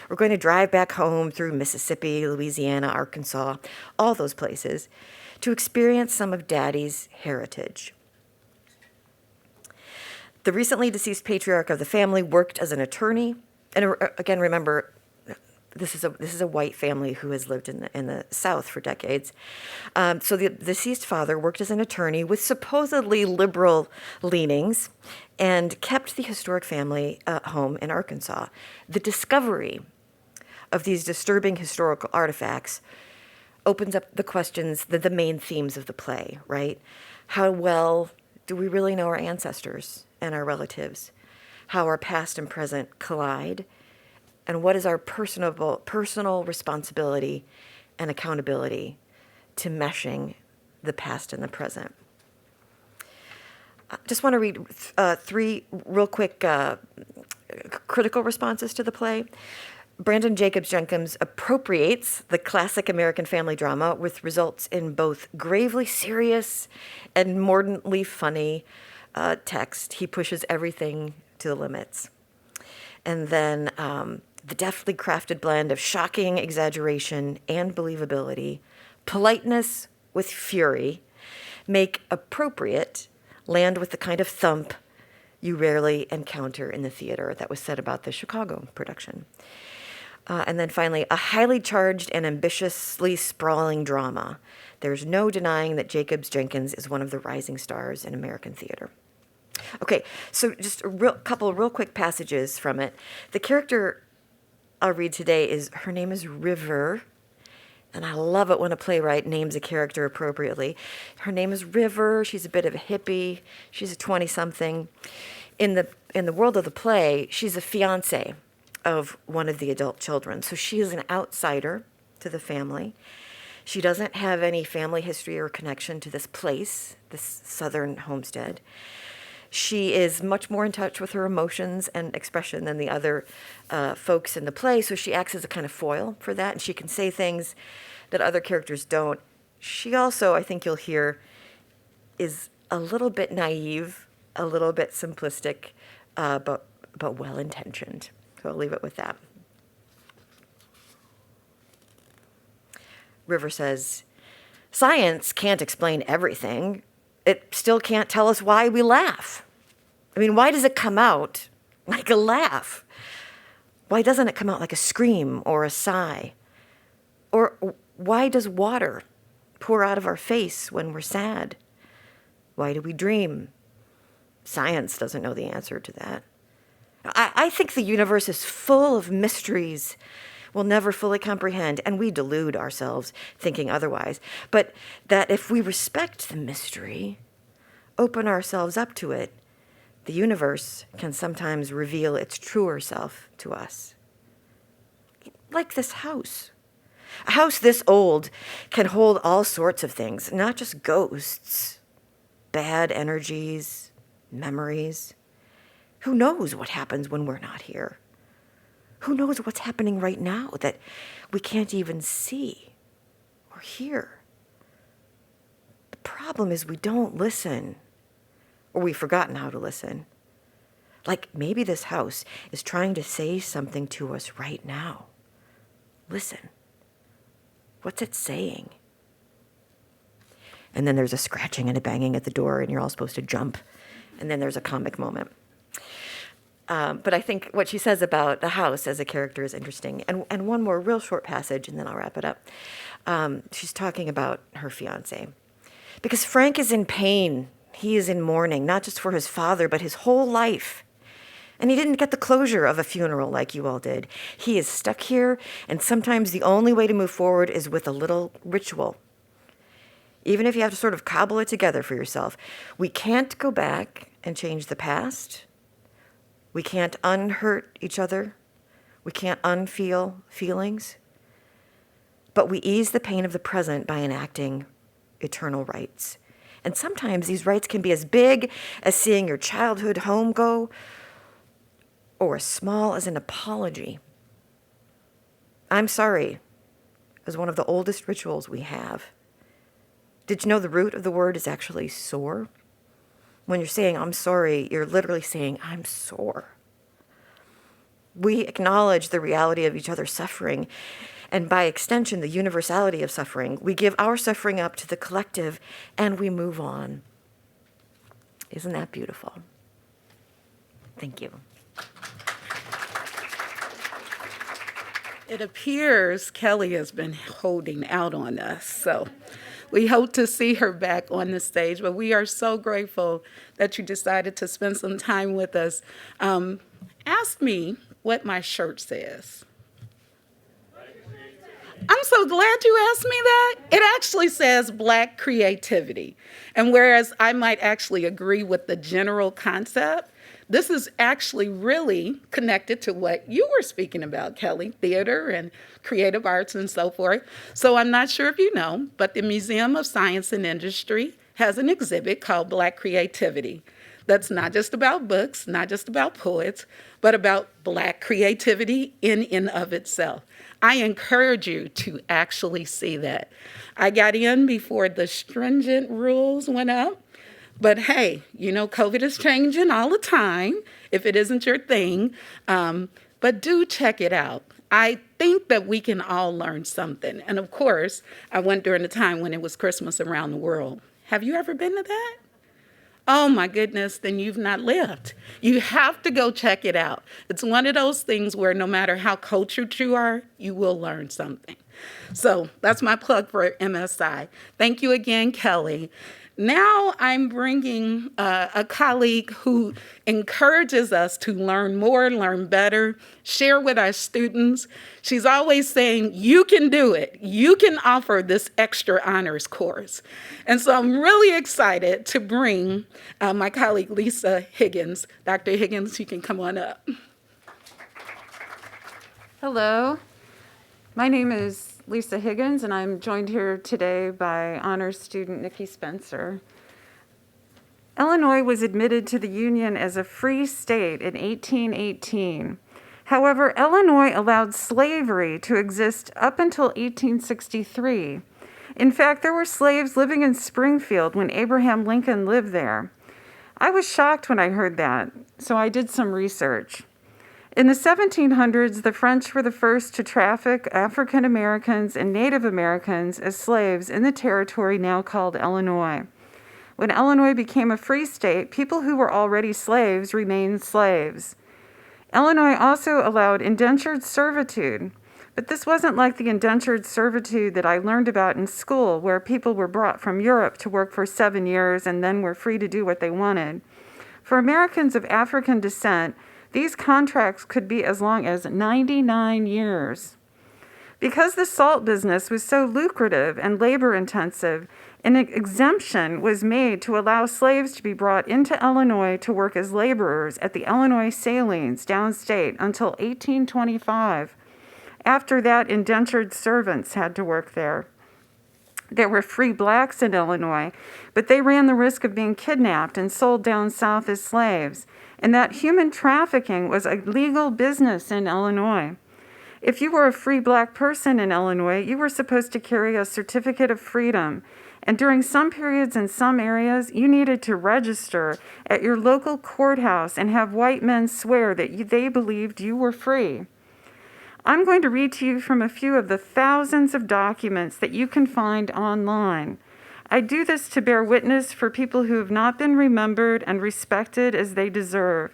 Speaker 5: We're going to drive back home through Mississippi, Louisiana, Arkansas, all those places, to experience some of Daddy's heritage." The recently deceased patriarch of the family worked as an attorney. And again, remember, this is a white family who has lived in the South for decades. So the deceased father worked as an attorney with supposedly liberal leanings and kept the historic family home in Arkansas. The discovery of these disturbing historical artifacts opens up the questions, the main themes of the play, right? How well do we really know our ancestors and our relatives? How our past and present collide? And what is our personal responsibility and accountability to meshing the past and the present? I just want to read three real quick critical responses to the play. Brandon Jacobs Jenkins appropriates the classic American family drama with results in both gravely serious and mordantly funny text. He pushes everything to the limits. And then the deftly crafted blend of shocking exaggeration and believability, politeness with fury, make appropriate land with the kind of thump you rarely encounter in the theater that was said about the Chicago production. And then finally, a highly charged and ambitiously sprawling drama. There's no denying that Jacobs Jenkins is one of the rising stars in American theater. Okay, so just a couple real quick passages from it. The character I'll read today her name is River, and I love it when a playwright names a character appropriately. Her name is River. She's a bit of a hippie. She's a 20-something. In the world of the play, she's a fiancée of one of the adult children. So she is an outsider to the family. She doesn't have any family history or connection to this place, this Southern homestead. She is much more in touch with her emotions and expression than the other folks in the play, so she acts as a kind of foil for that, and she can say things that other characters don't. She also, I think you'll hear, is a little bit naive, a little bit simplistic, but well-intentioned. So I'll leave it with that. River says, "Science can't explain everything. It still can't tell us why we laugh. I mean, why does it come out like a laugh? Why doesn't it come out like a scream or a sigh? Or why does water pour out of our face when we're sad? Why do we dream? Science doesn't know the answer to that. I think the universe is full of mysteries we'll never fully comprehend, and we delude ourselves thinking otherwise. But that if we respect the mystery, open ourselves up to it, the universe can sometimes reveal its truer self to us. Like this house. A house this old can hold all sorts of things, not just ghosts, bad energies, memories. Who knows what happens when we're not here? Who knows what's happening right now that we can't even see or hear? The problem is we don't listen, or we've forgotten how to listen. Like maybe this house is trying to say something to us right now. Listen. What's it saying? And then there's a scratching and a banging at the door, and you're all supposed to jump. And then there's a comic moment. But I think what she says about the house as a character is interesting. And one more real short passage, and then I'll wrap it up. She's talking about her fiance. Because Frank is in pain. He is in mourning, not just for his father, but his whole life. And he didn't get the closure of a funeral like you all did. He is stuck here, and sometimes the only way to move forward is with a little ritual. Even if you have to sort of cobble it together for yourself. We can't go back and change the past. We can't unhurt each other. We can't unfeel feelings. But we ease the pain of the present by enacting eternal rites. And sometimes these rites can be as big as seeing your childhood home go, or as small as an apology. I'm sorry is one of the oldest rituals we have. Did you know the root of the word is actually sore? When you're saying, I'm sorry, you're literally saying, I'm sore. We acknowledge the reality of each other's suffering, and by extension, the universality of suffering. We give our suffering up to the collective, and we move on. Isn't that beautiful? Thank you.
Speaker 3: It appears Kelly has been holding out on us, so we hope to see her back on the stage, but we are so grateful that you decided to spend some time with us. Ask me what my shirt says. I'm so glad you asked me that. It actually says Black creativity. And whereas I might actually agree with the general concept, this is actually really connected to what you were speaking about, Kelly, theater and creative arts and so forth. So I'm not sure if you know, but the Museum of Science and Industry has an exhibit called Black Creativity. That's not just about books, not just about poets, but about Black creativity in and of itself. I encourage you to actually see that. I got in before the stringent rules went up, but hey, you know, COVID is changing all the time if it isn't your thing, but do check it out. I think that we can all learn something. And of course, I went during the time when it was Christmas around the world. Have you ever been to that? Oh my goodness, then you've not lived. You have to go check it out. It's one of those things where no matter how cultured you are, you will learn something. So that's my plug for MSI. Thank you again, Kelly. Now I'm bringing a colleague who encourages us to learn more, learn better, share with our students. She's always saying, you can do it. You can offer this extra honors course. And so I'm really excited to bring my colleague, Lisa Higgins. Dr. Higgins, you can come on up.
Speaker 6: Hello, my name is Lisa Higgins, and I'm joined here today by honors student Nikki Spencer. Illinois was admitted to the Union as a free state in 1818. However, Illinois allowed slavery to exist up until 1863. In fact, there were slaves living in Springfield when Abraham Lincoln lived there. I was shocked when I heard that, so I did some research. In the 1700s, the French were the first to traffic African Americans and Native Americans as slaves in the territory now called Illinois. When Illinois became a free state, people who were already slaves remained slaves. Illinois also allowed indentured servitude, but this wasn't like the indentured servitude that I learned about in school, where people were brought from Europe to work for 7 years and then were free to do what they wanted. For Americans of African descent, these contracts could be as long as 99 years. Because the salt business was so lucrative and labor-intensive, an exemption was made to allow slaves to be brought into Illinois to work as laborers at the Illinois salines downstate until 1825. After that, indentured servants had to work there. There were free blacks in Illinois, but they ran the risk of being kidnapped and sold down south as slaves, and that human trafficking was a legal business in Illinois. If you were a free black person in Illinois, you were supposed to carry a certificate of freedom, and during some periods in some areas, you needed to register at your local courthouse and have white men swear that they believed you were free. I'm going to read to you from a few of the thousands of documents that you can find online. I do this to bear witness for people who have not been remembered and respected as they deserve.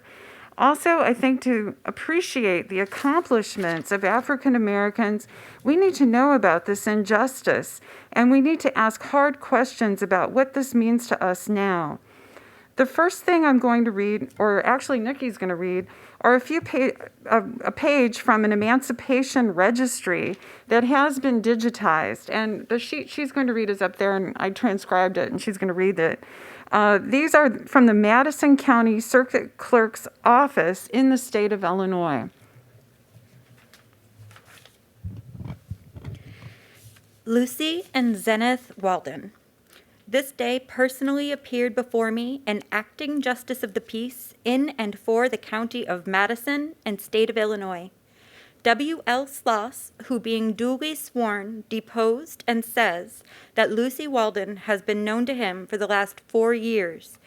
Speaker 6: Also, I think to appreciate the accomplishments of African Americans, we need to know about this injustice, and we need to ask hard questions about what this means to us now. The first thing I'm going to read, or actually Nikki's going to read, are a page from an emancipation registry that has been digitized. And the sheet she's going to read is up there, and I transcribed it, and she's going to read it. These are from the Madison County Circuit Clerk's office in the state of Illinois.
Speaker 7: Lucy and Zenith Walden. This day personally appeared before me an acting justice of the peace in and for the county of Madison and state of Illinois. W.L. Sloss, who being duly sworn, deposed and says that Lucy Walden has been known to him for the last 4 years,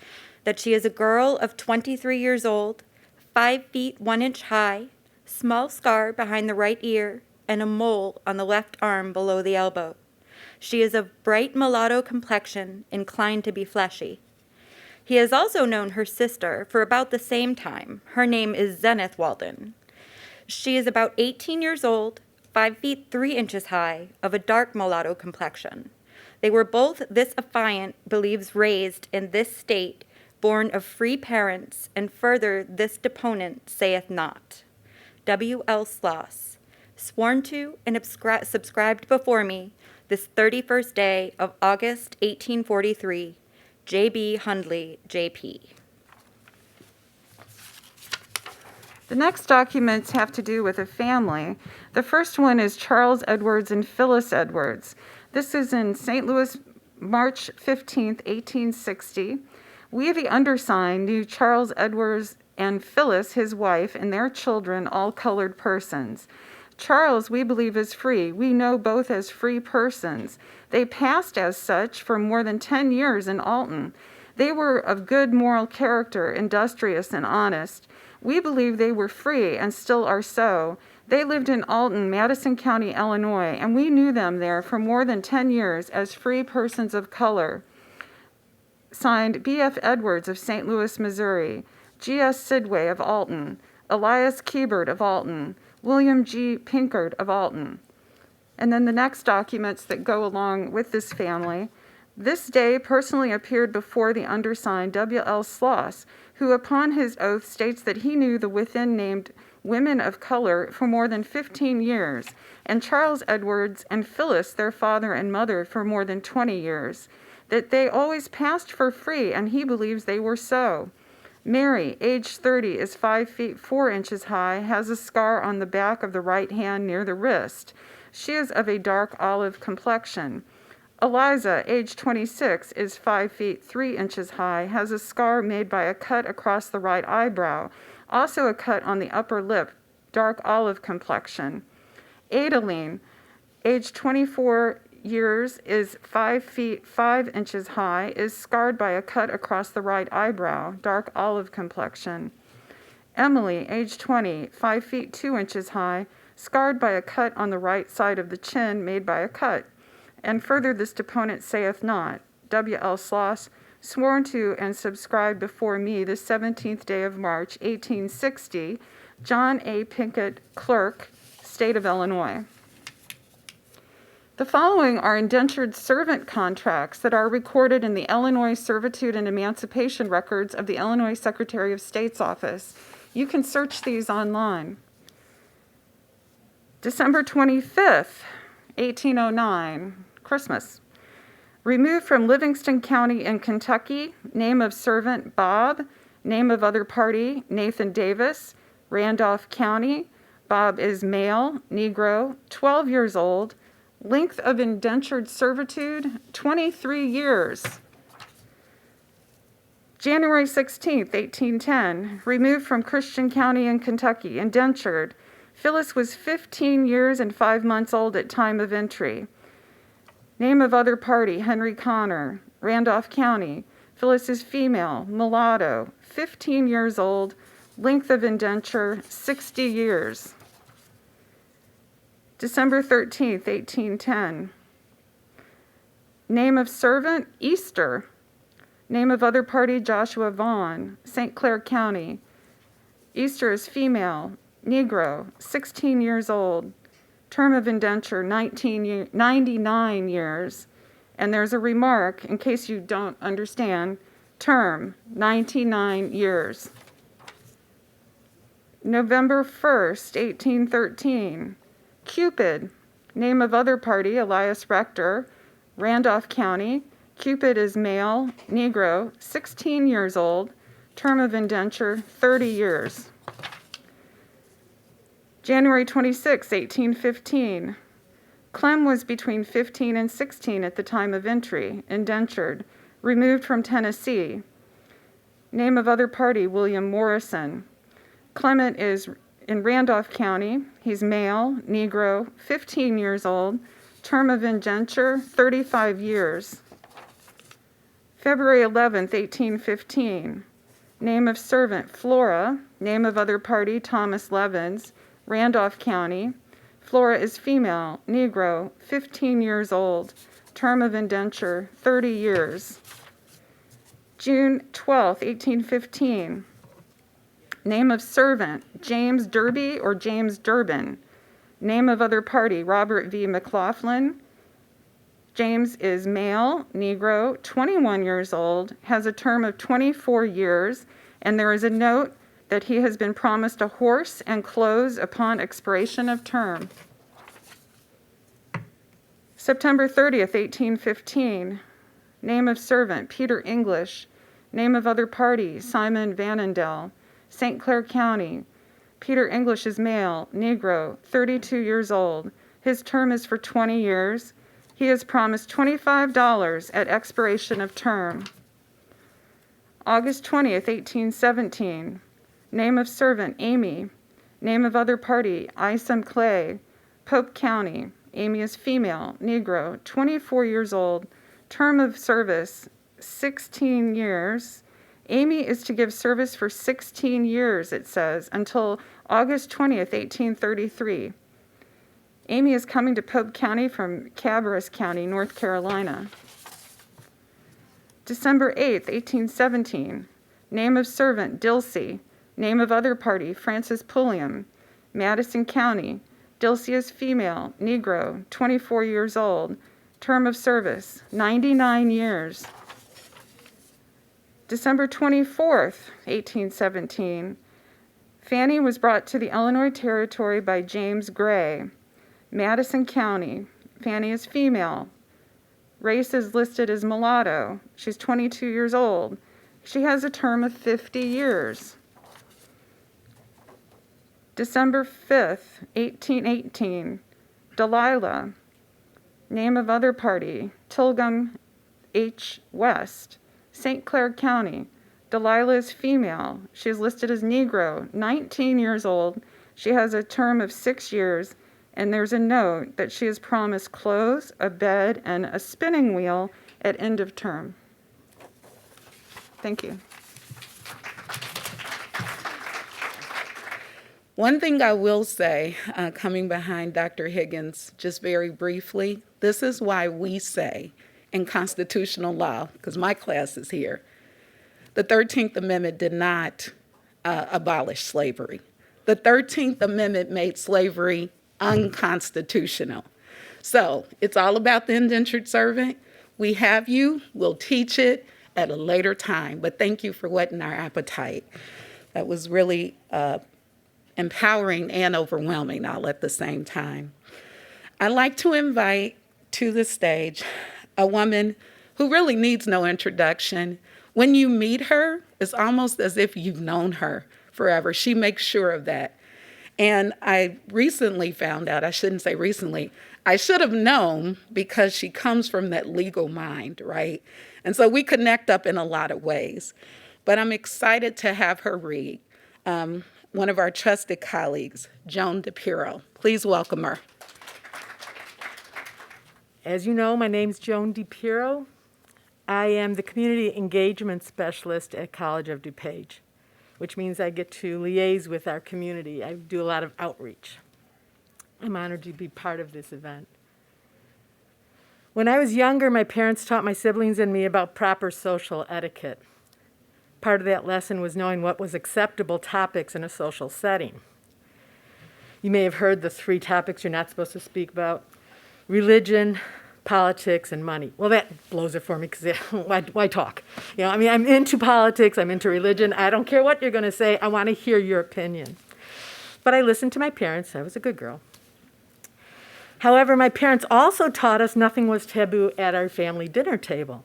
Speaker 7: that she is a girl of 23 years old, 5 feet 1 inch high, small scar behind the right ear, and a mole on the left arm below the elbow. She is of bright mulatto complexion, inclined to be fleshy. He has also known her sister for about the same time. Her name is Zenith Walden. She is about 18 years old, 5 feet 3 inches high, of a dark mulatto complexion. They were both, this affiant believes, raised in this state, born of free parents, and further this deponent saith not. W.L. Sloss, sworn to and subscribed before me, this 31st day of August 1843, J.B. Hundley, J.P.
Speaker 6: The next documents have to do with a family. The first one is Charles Edwards and Phyllis Edwards. This is in St. Louis, March 15th, 1860. We, the undersigned, knew Charles Edwards and Phyllis, his wife, and their children, all colored persons. Charles, we believe, is free. We know both as free persons. They passed as such for more than 10 years in Alton. They were of good moral character, industrious and honest. We believe they were free and still are so. They lived in Alton, Madison County, Illinois, and we knew them there for more than 10 years as free persons of color. Signed, B.F. Edwards of St. Louis, Missouri, G.S. Sidway of Alton, Elias Keebert of Alton, William G. Pinkard of Alton. And then the next documents that go along with this family. This day personally appeared before the undersigned W.L. Sloss, who upon his oath states that he knew the within named women of color for more than 15 years, and Charles Edwards and Phyllis, their father and mother, for more than 20 years, that they always passed for free, and he believes they were so. Mary, age 30, is 5 feet 4 inches high, has a scar on the back of the right hand near the wrist. She is of a dark olive complexion. Eliza, age 26, is 5 feet 3 inches high, has a scar made by a cut across the right eyebrow, also a cut on the upper lip, dark olive complexion. Adeline, age 24 years, is 5 feet 5 inches high, is scarred by a cut across the right eyebrow, dark olive complexion. Emily, age 20, 5 feet 2 inches high, scarred by a cut on the right side of the chin made by a cut. And further this deponent saith not. W.L. Sloss, sworn to and subscribed before me the 17th day of March, 1860, John A. Pinkett, clerk, state of Illinois. The following are indentured servant contracts that are recorded in the Illinois Servitude and Emancipation Records of the Illinois Secretary of State's office. You can search these online. December 25th, 1809, Christmas. Removed from Livingston County in Kentucky, name of servant Bob, name of other party Nathan Davis, Randolph County, Bob is male, Negro, 12 years old. Length of indentured servitude, 23 years. January 16th, 1810, removed from Christian County in Kentucky, indentured. Phyllis was 15 years and 5 months old at time of entry. Name of other party, Henry Connor, Randolph County. Phyllis is female, mulatto, 15 years old. Length of indenture, 60 years. December 13th, 1810. Name of servant, Easter. Name of other party, Joshua Vaughn, St. Clair County. Easter is female, Negro, 16 years old. Term of indenture, 99 years. And there's a remark, in case you don't understand, term, 99 years. November 1st, 1813. Cupid, name of other party, Elias Rector, Randolph County. Cupid is male, Negro, 16 years old. Term of indenture, 30 years. January 26, 1815. Clem was between 15 and 16 at the time of entry, indentured, removed from Tennessee. Name of other party, William Morrison. Clement is in Randolph County. He's male, Negro, 15 years old. Term of indenture, 35 years. February 11th, 1815. Name of servant, Flora. Name of other party, Thomas Levins, Randolph County. Flora is female, Negro, 15 years old. Term of indenture, 30 years. June 12th, 1815. Name of servant, James Derby or James Durbin. Name of other party, Robert V. McLaughlin. James is male, Negro, 21 years old, has a term of 24 years, and there is a note that he has been promised a horse and clothes upon expiration of term. September 30th, 1815. Name of servant, Peter English. Name of other party, Simon Vanendel, St. Clair County. Peter English is male, Negro, 32 years old. His term is for 20 years. He is promised $25 at expiration of term. August 20th, 1817. Name of servant, Amy. Name of other party, Isom Clay, Pope County. Amy is female, Negro, 24 years old. Term of service, 16 years. Amy is to give service for 16 years, it says, until August 20th, 1833. Amy is coming to Pope County from Cabarrus County, North Carolina. December 8th, 1817. Name of servant, Dilsey. Name of other party, Francis Pulliam, Madison County. Dilsey is female, Negro, 24 years old. Term of service, 99 years. December 24th, 1817. Fanny was brought to the Illinois Territory by James Gray. Madison County. Fanny is female. Race is listed as mulatto. She's 22 years old. She has a term of 50 years. December 5th, 1818. Delilah. Name of other party, Tilgham H. West. St. Clair County. Delilah is female. She is listed as Negro, 19 years old. She has a term of 6 years. And there's a note that she is promised clothes, a bed, and a spinning wheel at end of term. Thank you.
Speaker 3: One thing I will say, coming behind Dr. Higgins, just very briefly, this is why we say in constitutional law, because my class is here, the 13th Amendment did not abolish slavery. The 13th Amendment made slavery unconstitutional. So it's all about the indentured servant. We have you. We'll teach it at a later time. But thank you for whetting our appetite. That was really empowering and overwhelming all at the same time. I'd like to invite to the stage a woman who really needs no introduction. When you meet her, it's almost as if you've known her forever. She makes sure of that. And I recently found out, I shouldn't say recently, I should have known because she comes from that legal mind, right? And so we connect up in a lot of ways. But I'm excited to have her read. One of our trusted colleagues, Joan DiPiero. Please welcome her.
Speaker 8: As you know, my name's Joan DiPiero. I am the Community Engagement Specialist at College of DuPage, which means I get to liaise with our community. I do a lot of outreach. I'm honored to be part of this event. When I was younger, my parents taught my siblings and me about proper social etiquette. Part of that lesson was knowing what was acceptable topics in a social setting. You may have heard the 3 topics you're not supposed to speak about: religion, politics, and money. Well, that blows it for me because why talk? You know, I mean, I'm into politics, I'm into religion. I don't care what you're going to say. I want to hear your opinion. But I listened to my parents. I was a good girl. However, my parents also taught us nothing was taboo at our family dinner table.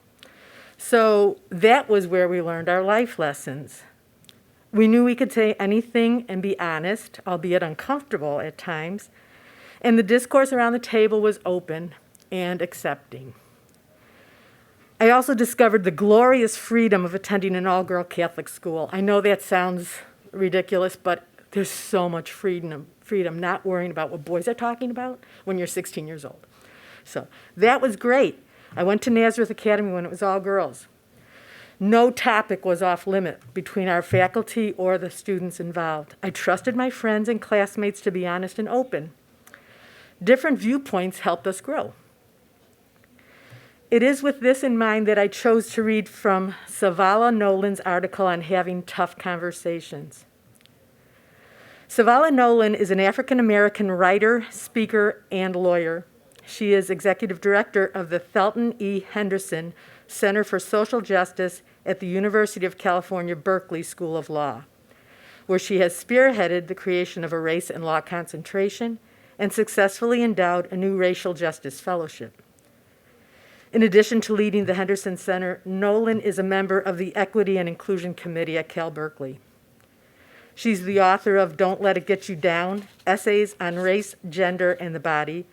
Speaker 8: So that was where we learned our life lessons. We knew we could say anything and be honest, albeit uncomfortable at times, and the discourse around the table was open and accepting. I also discovered the glorious freedom of attending an all-girl Catholic school. I know that sounds ridiculous, but there's so much freedom not worrying about what boys are talking about when you're 16 years old. So that was great. I went to Nazareth Academy when it was all girls. No topic was off limit between our faculty or the students involved. I trusted my friends and classmates to be honest and open. Different viewpoints helped us grow. It is with this in mind that I chose to read from Savala Nolan's article on having tough conversations. Savala Nolan is an African-American writer, speaker, and lawyer. She is executive director of the Thelton E. Henderson Center for Social Justice at the University of California, Berkeley School of Law, where she has spearheaded the creation of a race and law concentration and successfully endowed a new racial justice fellowship. In addition to leading the Henderson Center, Nolan is a member of the Equity and Inclusion Committee at Cal Berkeley. She's the author of Don't Let It Get You Down, Essays on Race, Gender, and the Body,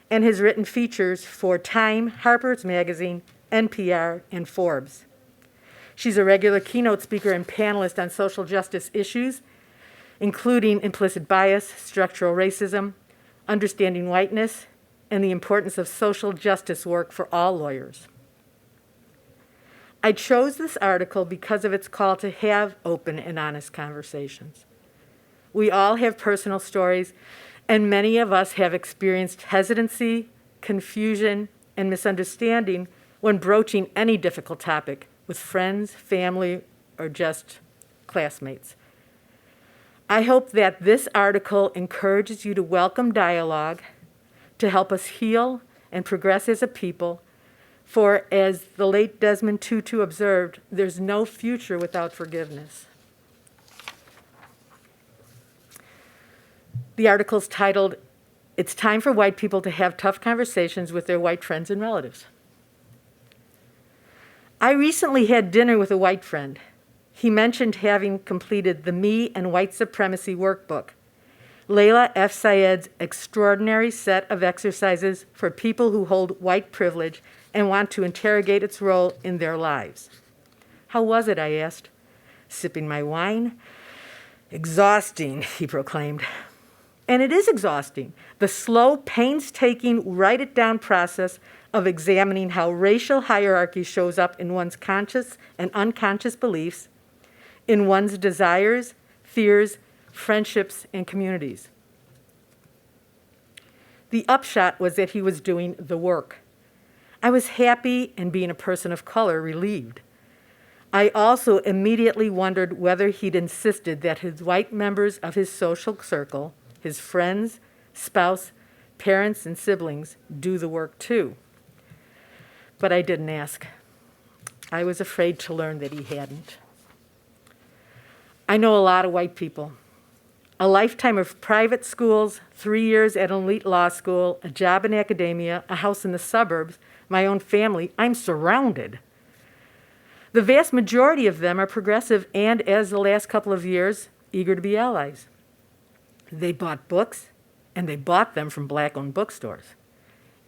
Speaker 8: and has written features for Time, Harper's Magazine, NPR, and Forbes. She's a regular keynote speaker and panelist on social justice issues, including implicit bias, structural racism, understanding whiteness, and the importance of social justice work for all lawyers. I chose this article because of its call to have open and honest conversations. We all have personal stories, and many of us have experienced hesitancy, confusion, and misunderstanding when broaching any difficult topic with friends, family, or just classmates. I hope that this article encourages you to welcome dialogue, to help us heal and progress as a people, for as the late Desmond Tutu observed, there's no future without forgiveness. The article's titled, "It's Time for White People to Have Tough Conversations with Their White Friends and Relatives." I recently had dinner with a white friend. He mentioned having completed the Me and White Supremacy workbook, Layla F. Syed's extraordinary set of exercises for people who hold white privilege and want to interrogate its role in their lives. How was it, I asked, sipping my wine. Exhausting, he proclaimed. And it is exhausting, the slow, painstaking, write-it-down process of examining how racial hierarchy shows up in one's conscious and unconscious beliefs, in one's desires, fears, friendships, and communities. The upshot was that he was doing the work. I was happy, and being a person of color, relieved. I also immediately wondered whether he'd insisted that his white members of his social circle, his friends, spouse, parents, and siblings, do the work too. But I didn't ask. I was afraid to learn that he hadn't. I know a lot of white people. A lifetime of private schools, 3 years at an elite law school, a job in academia, a house in the suburbs, my own family. I'm surrounded. The vast majority of them are progressive and, as the last couple of years, eager to be allies. They bought books, and they bought them from black-owned bookstores.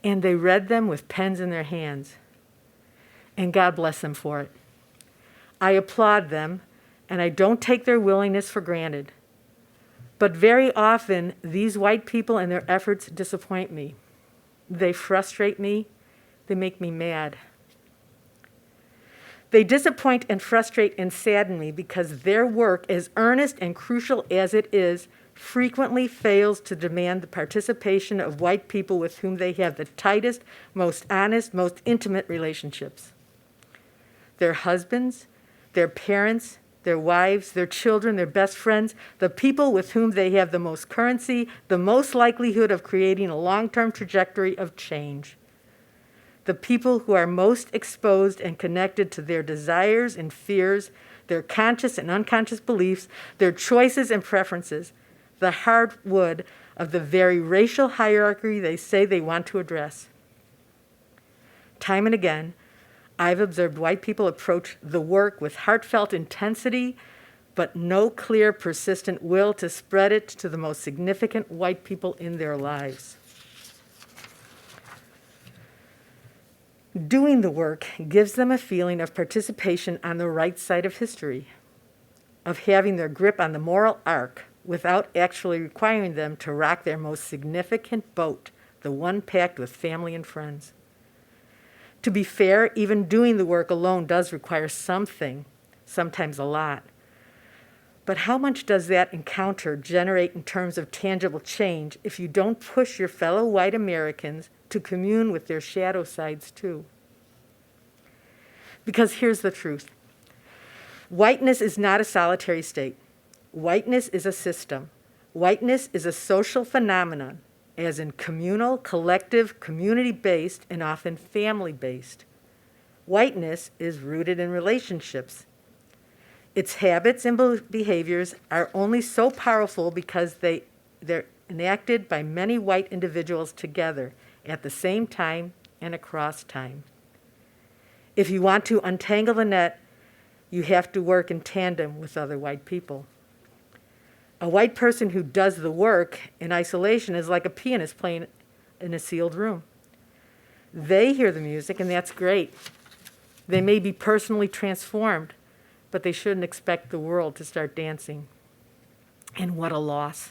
Speaker 8: And they read them with pens in their hands. And God bless them for it. I applaud them, and I don't take their willingness for granted. But very often, these white people and their efforts disappoint me. They frustrate me. They make me mad. They disappoint and frustrate and sadden me because their work, as earnest and crucial as it is, frequently fails to demand the participation of white people with whom they have the tightest, most honest, most intimate relationships. Their husbands, their parents, their wives, their children, their best friends, the people with whom they have the most currency, the most likelihood of creating a long-term trajectory of change. The people who are most exposed and connected to their desires and fears, their conscious and unconscious beliefs, their choices and preferences, the hard wood of the very racial hierarchy they say they want to address. Time and again, I've observed white people approach the work with heartfelt intensity, but no clear, persistent will to spread it to the most significant white people in their lives. Doing the work gives them a feeling of participation on the right side of history, of having their grip on the moral arc without actually requiring them to rock their most significant boat, the one packed with family and friends. To be fair, even doing the work alone does require something, sometimes a lot. But how much does that encounter generate in terms of tangible change if you don't push your fellow white Americans to commune with their shadow sides too? Because here's the truth. Whiteness is not a solitary state. Whiteness is a system. Whiteness is a social phenomenon, as in communal, collective, community-based, and often family-based. Whiteness is rooted in relationships. Its habits and behaviors are only so powerful because they're enacted by many white individuals together at the same time and across time. If you want to untangle the net, you have to work in tandem with other white people. A white person who does the work in isolation is like a pianist playing in a sealed room. They hear the music, and that's great. They may be personally transformed, but they shouldn't expect the world to start dancing. And what a loss.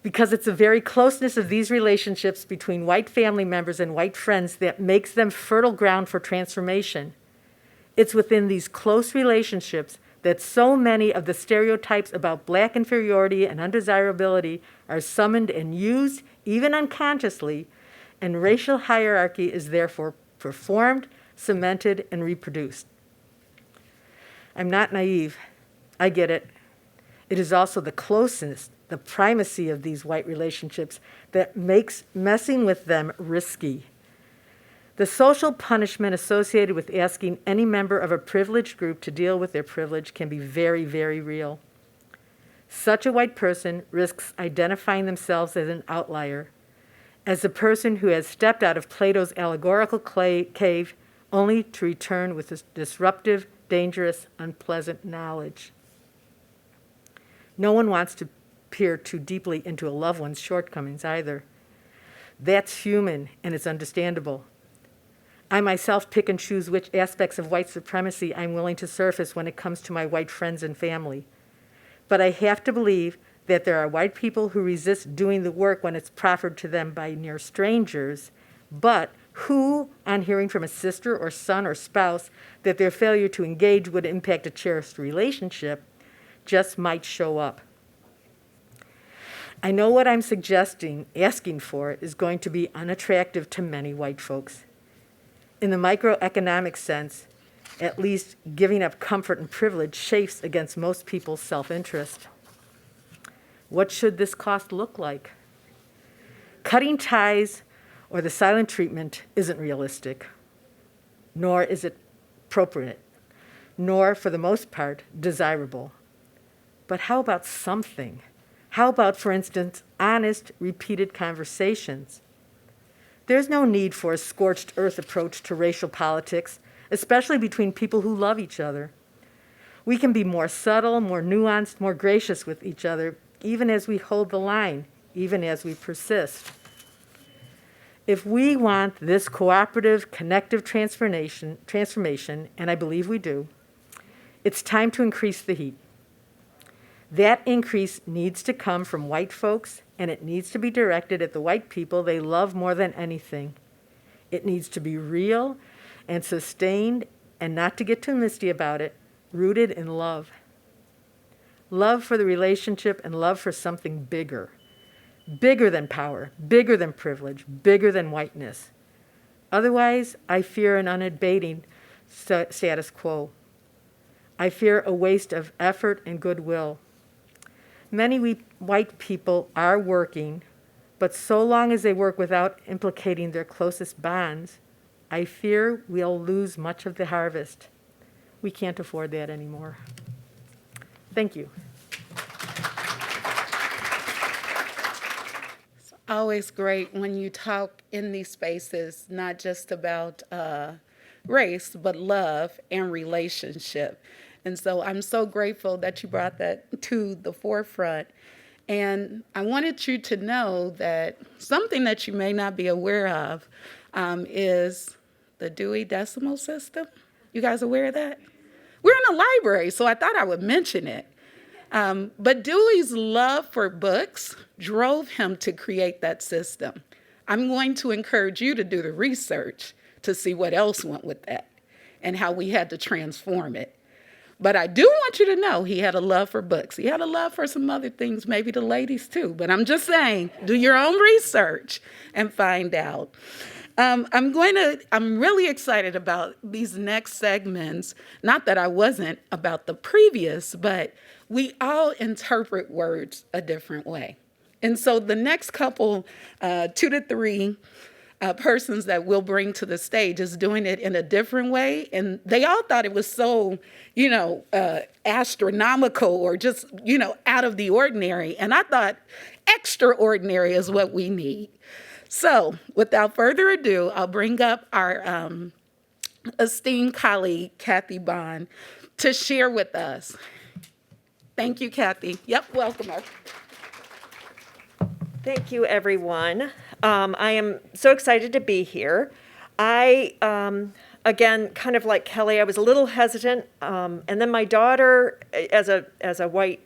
Speaker 8: Because it's the very closeness of these relationships between white family members and white friends that makes them fertile ground for transformation. It's within these close relationships that so many of the stereotypes about black inferiority and undesirability are summoned and used, even unconsciously, and racial hierarchy is therefore performed, cemented, and reproduced. I'm not naive. I get it. It is also the closeness, the primacy of these white relationships that makes messing with them risky. The social punishment associated with asking any member of a privileged group to deal with their privilege can be very, very real. Such a white person risks identifying themselves as an outlier, as a person who has stepped out of Plato's allegorical cave only to return with this disruptive, dangerous, unpleasant knowledge. No one wants to peer too deeply into a loved one's shortcomings either. That's human, and it's understandable. I myself pick and choose which aspects of white supremacy I'm willing to surface when it comes to my white friends and family. But I have to believe that there are white people who resist doing the work when it's proffered to them by near strangers, but who, on hearing from a sister or son or spouse that their failure to engage would impact a cherished relationship, just might show up. I know what I'm asking for is going to be unattractive to many white folks. In the microeconomic sense, at least giving up comfort and privilege chafes against most people's self-interest. What should this cost look like? Cutting ties or the silent treatment isn't realistic, nor is it appropriate, nor, for the most part, desirable. But how about something? How about, for instance, honest, repeated conversations? There's no need for a scorched earth approach to racial politics, especially between people who love each other. We can be more subtle, more nuanced, more gracious with each other even as we hold the line, even as we persist. If we want this cooperative, connective transformation, and I believe we do, it's time to increase the heat. That increase needs to come from white folks, and it needs to be directed at the white people they love more than anything. It needs to be real and sustained, and not to get too misty about it, rooted in love. Love for the relationship and love for something bigger. Bigger than power, bigger than privilege, bigger than whiteness. Otherwise, I fear an unabating status quo. I fear a waste of effort and goodwill. Many white people are working, but so long as they work without implicating their closest bonds, I fear we'll lose much of the harvest. We can't afford that anymore. Thank you.
Speaker 3: It's always great when you talk in these spaces, not just about race, but love and relationship. And so I'm so grateful that you brought that to the forefront. And I wanted you to know that something that you may not be aware of is the Dewey Decimal System. You guys aware of that? We're in a library, so I thought I would mention it. But Dewey's love for books drove him to create that system. I'm going to encourage you to do the research to see what else went with that and how we had to transform it. But I do want you to know he had a love for books. He had a love for some other things, maybe the ladies too. But I'm just saying, do your own research and find out. I'm really excited about these next segments. Not that I wasn't about the previous, but we all interpret words a different way. And so the next couple, 2 to 3 persons that we'll bring to the stage is doing it in a different way. And they all thought it was so, astronomical or just, out of the ordinary. And I thought extraordinary is what we need. So without further ado, I'll bring up our esteemed colleague, Kathy Bond, to share with us. Thank you, Kathy. Yep, welcome her.
Speaker 5: Thank you, everyone. I am so excited to be here. Again, kind of like Kelly, I was a little hesitant, and then my daughter, as a white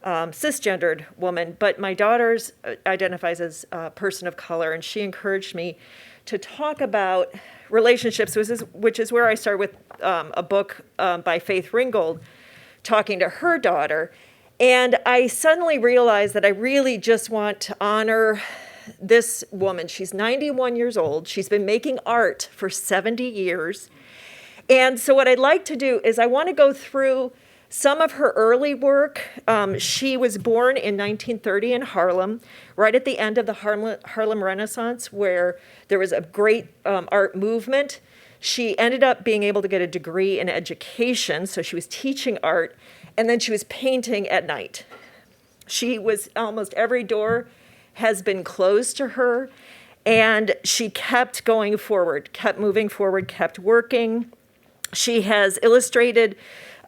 Speaker 5: cisgendered woman, but my daughter identifies as a person of color, and she encouraged me to talk about relationships, which is where I started with a book by Faith Ringgold, talking to her daughter. And I suddenly realized that I really just want to honor this woman. She's 91 years old. She's been making art for 70 years. And so what I'd like to do is I want to go through some of her early work. She was born in 1930 in Harlem, right at the end of the Harlem Renaissance, where there was a great art movement. She ended up being able to get a degree in education, so she was teaching art, and then she was painting at night. She was, almost every door has been closed to her, and she kept going forward, kept moving forward, kept working. She has illustrated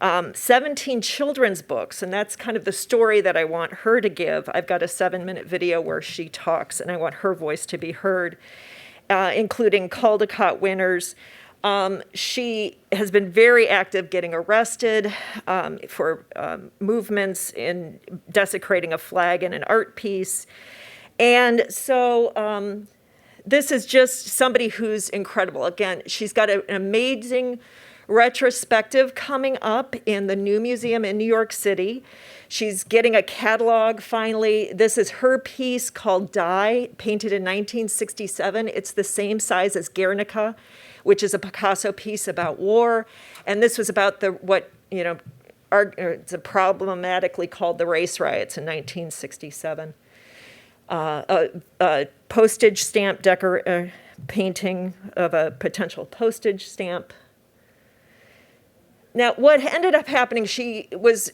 Speaker 5: 17 children's books, and that's kind of the story that I want her to give. I've got a 7-minute video where she talks, and I want her voice to be heard, including Caldecott winners. She has been very active getting arrested for movements in desecrating a flag in an art piece. And so this is just somebody who's incredible. Again, she's got an amazing retrospective coming up in the New Museum in New York City. She's getting a catalog finally. This is her piece called Die, painted in 1967. It's the same size as Guernica, which is a Picasso piece about war. And this was about it's problematically called the race riots in 1967. A postage stamp painting of a potential postage stamp. Now, what ended up happening, she was,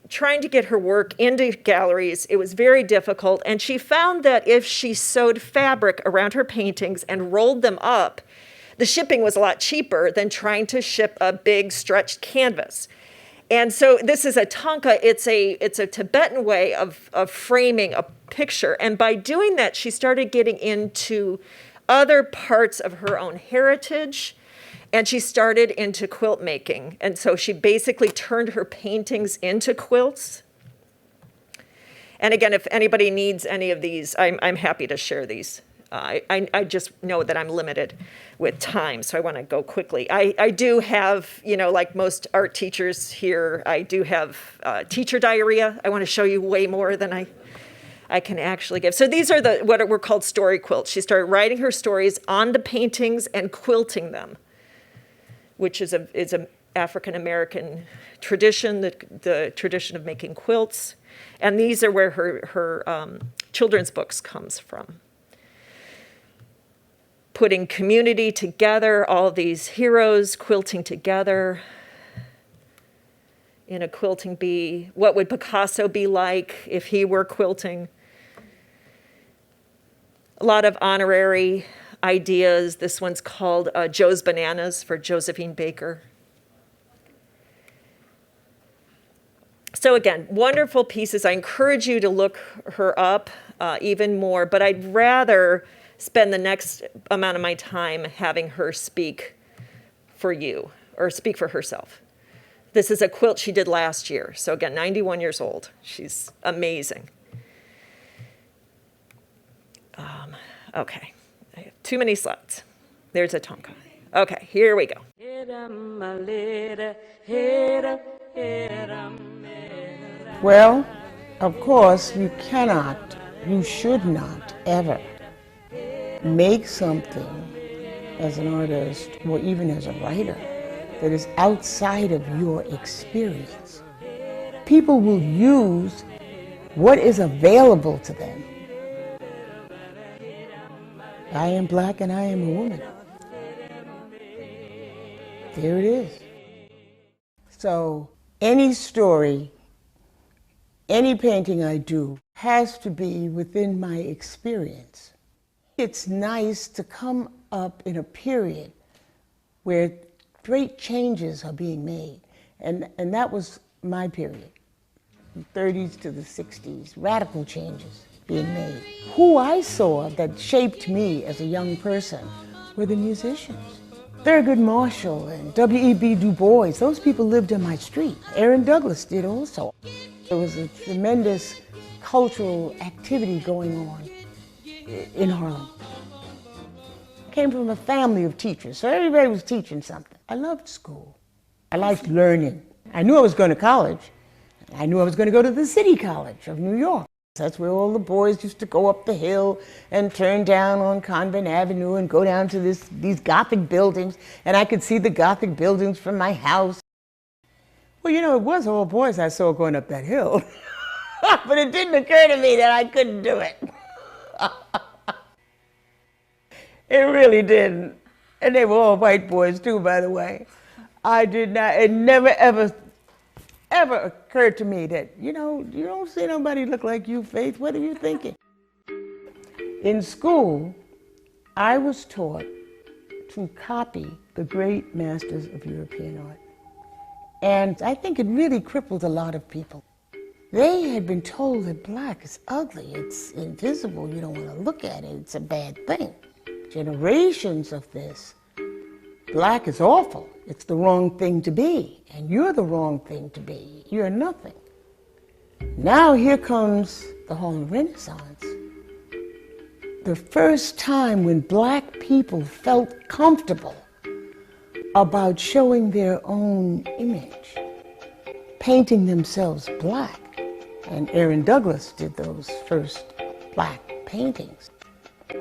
Speaker 5: trying to get her work into galleries. It was very difficult, and she found that if she sewed fabric around her paintings and rolled them up, the shipping was a lot cheaper than trying to ship a big stretched canvas. And so this is a tanka. It's a Tibetan way of framing a picture. And by doing that, she started getting into other parts of her own heritage, and she started into quilt making. And so she basically turned her paintings into quilts. And again, if anybody needs any of these, I'm happy to share these. I just know that I'm limited with time, so I want to go quickly. I do have, like most art teachers here, I do have teacher diarrhea. I want to show you way more than I can actually give. So these are what were called story quilts. She started writing her stories on the paintings and quilting them, which is a African-American tradition, the tradition of making quilts. And these are where her children's books comes from. Putting community together, all these heroes quilting together in a quilting bee. What would Picasso be like if he were quilting? A lot of honorary ideas. This one's called Joe's Bananas for Josephine Baker. So again, wonderful pieces. I encourage you to look her up even more, but I'd rather spend the next amount of my time having her speak for you, or speak for herself. This is a quilt she did last year. So again, 91 years old. She's amazing. Okay, I have too many slides. There's a tanka. Okay, here we go.
Speaker 9: Well, of course, you should not ever make something as an artist or even as a writer that is outside of your experience. People will use what is available to them. I am black and I am a woman. There it is. So any story, any painting I do has to be within my experience. It's nice to come up in a period where great changes are being made. And that was my period, from the 30s to the 60s, radical changes being made. Who I saw that shaped me as a young person were the musicians. Thurgood Marshall and W.E.B. Du Bois, those people lived on my street. Aaron Douglas did also. There was a tremendous cultural activity going on in Harlem. I came from a family of teachers, so everybody was teaching something. I loved school. I liked learning. I knew I was going to college. I knew I was going to go to the City College of New York. That's where all the boys used to go up the hill and turn down on Convent Avenue and go down to these Gothic buildings, and I could see the Gothic buildings from my house. Well, it was all boys I saw going up that hill, but it didn't occur to me that I couldn't do it. It really didn't. And they were all white boys too, by the way. I did not, it never ever occurred to me that, you don't see nobody look like you, Faith. What are you thinking? In school, I was taught to copy the great masters of European art. And I think it really crippled a lot of people. They had been told that black is ugly, it's invisible, you don't want to look at it, it's a bad thing. Generations of this. Black is awful. It's the wrong thing to be. And you're the wrong thing to be. You're nothing. Now here comes the Harlem Renaissance. The first time when black people felt comfortable about showing their own image, painting themselves black. And Aaron Douglas did those first black paintings.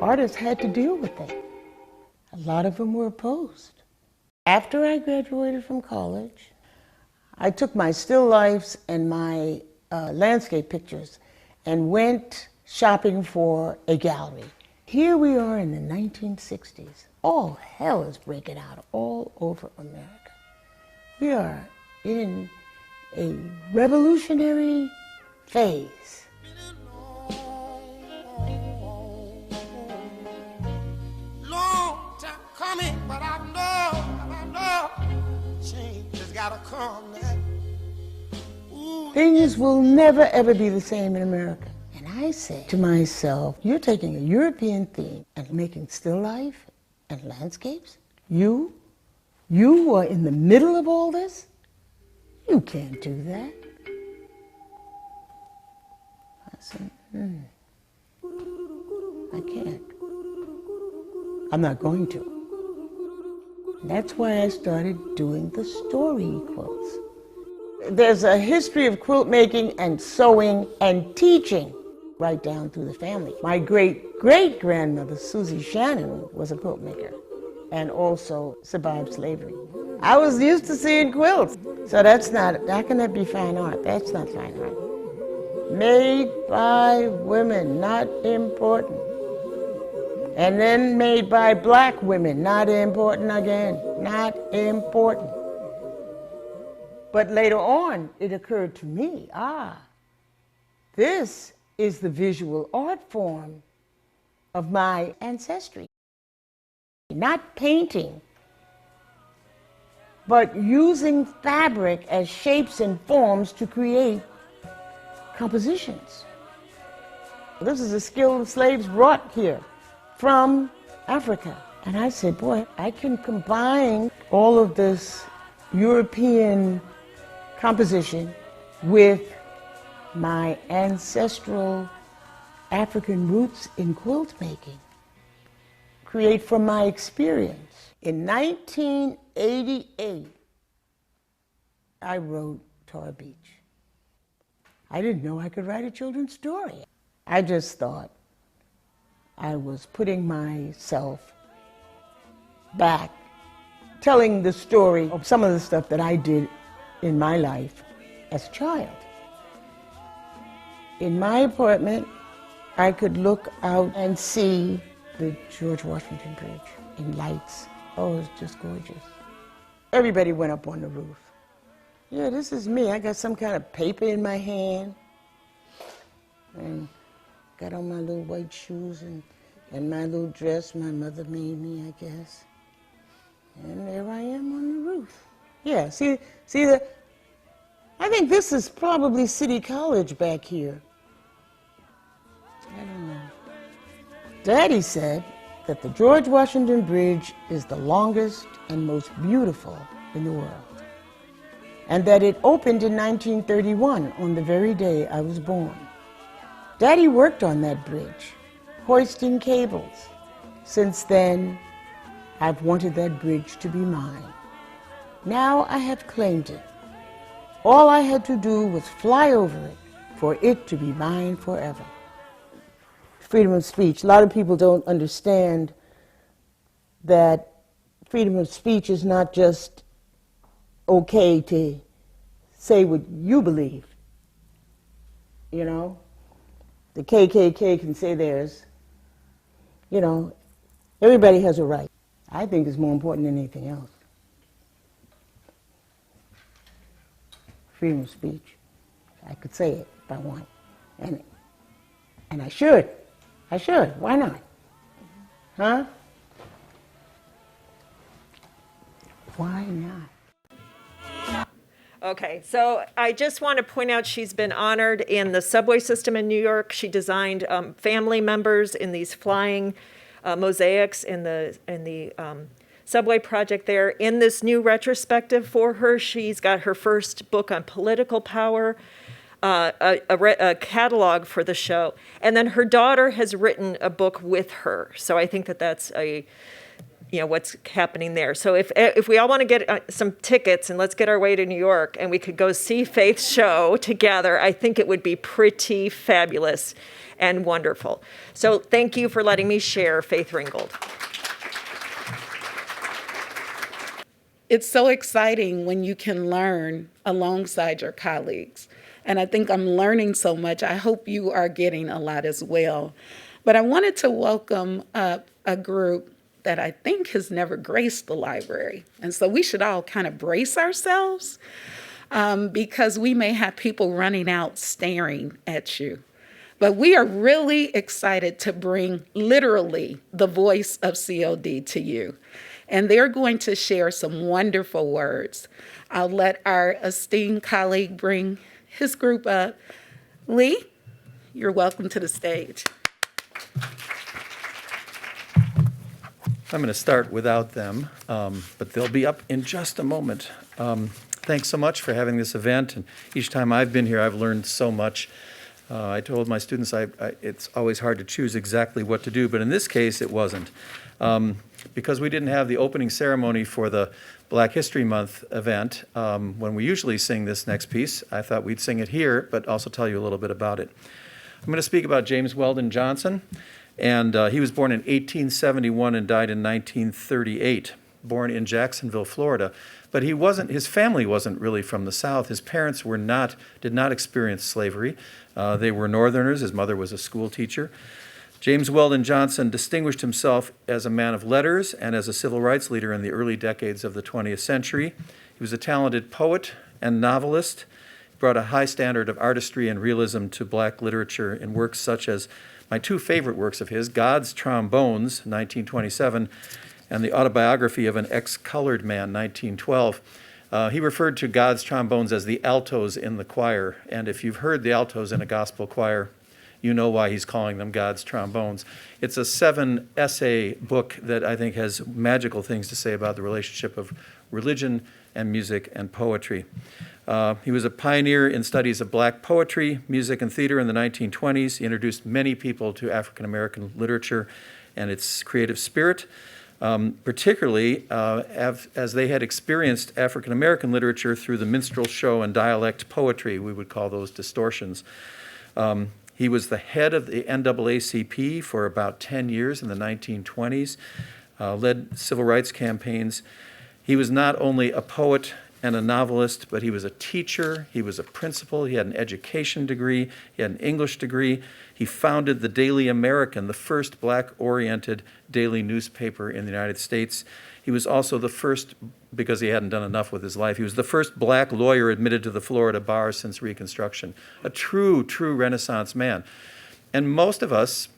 Speaker 9: Artists had to deal with it. A lot of them were opposed. After I graduated from college, I took my still lifes and my landscape pictures and went shopping for a gallery. Here we are in the 1960s. All hell is breaking out all over America. We are in a revolutionary phase.
Speaker 10: But I know change has gotta come now.
Speaker 9: Things will never ever be the same in America. And I say to myself, you're taking a European theme and making still life and landscapes? You are in the middle of all this? You can't do that. I said, I can't. I'm not going to. That's why I started doing the story quilts. There's a history of quilt making and sewing and teaching right down through the family. My great-great-grandmother, Susie Shannon, was a quilt maker and also survived slavery. I was used to seeing quilts. So how can that be fine art? That's not fine art. Made by women, not important. And then made by black women, not important again, not important. But later on, it occurred to me, this is the visual art form of my ancestry. Not painting, but using fabric as shapes and forms to create compositions. This is a skill the slaves brought here from Africa. And I said, boy, I can combine all of this European composition with my ancestral African roots in quilt making. Create from my experience. In 1988, I wrote Tar Beach. I didn't know I could write a children's story. I just thought I was putting myself back, telling the story of some of the stuff that I did in my life as a child. In my apartment, I could look out and see the George Washington Bridge in lights. Oh, it was just gorgeous. Everybody went up on the roof. Yeah, this is me. I got some kind of paper in my hand and got on my little white shoes and my little dress my mother made me, I guess. And there I am on the roof. Yeah, see I think this is probably City College back here. I don't know. Daddy said that the George Washington Bridge is the longest and most beautiful in the world, and that it opened in 1931 on the very day I was born. Daddy worked on that bridge, hoisting cables. Since then, I've wanted that bridge to be mine. Now I have claimed it. All I had to do was fly over it for it to be mine forever. Freedom of speech. A lot of people don't understand that freedom of speech is not just okay to say what you believe. You know, the KKK can say theirs. You know, everybody has a right. I think it's more important than anything else. Freedom of speech. I could say it if I want. And I should. I should. Why not? Huh? Why not?
Speaker 5: Okay, so I just want to point out she's been honored in the subway system in New York. She designed family members in these flying mosaics in the subway project there. In this new retrospective for her, she's got her first book on political power, a catalog for the show, and then her daughter has written a book with her. So I think that that's what's happening there. So if we all want to get some tickets and let's get our way to New York and we could go see Faith's show together, I think it would be pretty fabulous and wonderful. So thank you for letting me share Faith Ringgold.
Speaker 3: It's so exciting when you can learn alongside your colleagues. And I think I'm learning so much. I hope you are getting a lot as well. But I wanted to welcome a group that I think has never graced the library. And so we should all kind of brace ourselves because we may have people running out staring at you. But we are really excited to bring literally the voice of COD to you. And they're going to share some wonderful words. I'll let our esteemed colleague bring his group up. Lee, you're welcome to the stage.
Speaker 10: I'm going to start without them, but they'll be up in just a moment. Thanks so much for having this event, and each time I've been here, I've learned so much. I told my students it's always hard to choose exactly what to do, but in this case, it wasn't. Because we didn't have the opening ceremony for the Black History Month event, when we usually sing this next piece, I thought we'd sing it here, but also tell you a little bit about it. I'm going to speak about James Weldon Johnson, and he was born in 1871 and died in 1938, born in Jacksonville, Florida. But his family wasn't really from the South. His parents did not experience slavery. They were Northerners. His mother was a school teacher. James Weldon Johnson distinguished himself as a man of letters and as a civil rights leader in the early decades of the 20th century. He was a talented poet and novelist. He brought a high standard of artistry and realism to black literature in works such as my two favorite works of his, God's Trombones, 1927, and the Autobiography of an Ex-Colored Man, 1912. He referred to God's Trombones as the altos in the choir, and if you've heard the altos in a gospel choir, you know why he's calling them God's Trombones. It's a 7-essay book that I think has magical things to say about the relationship of religion and music and poetry. He was a pioneer in studies of black poetry, music, and theater in the 1920s. He introduced many people to African American literature and its creative spirit. Particularly as they had experienced African American literature through the minstrel show and dialect poetry. We would call those distortions. He was the head of the NAACP for about 10 years in the 1920s, led civil rights campaigns. He was not only a poet and a novelist, but he was a teacher, he was a principal, he had an education degree, he had an English degree. He founded the Daily American, the first black-oriented daily newspaper in the United States. He was also the first, because he hadn't done enough with his life, he was the first black lawyer admitted to the Florida bar since Reconstruction. A true Renaissance man. And most of us,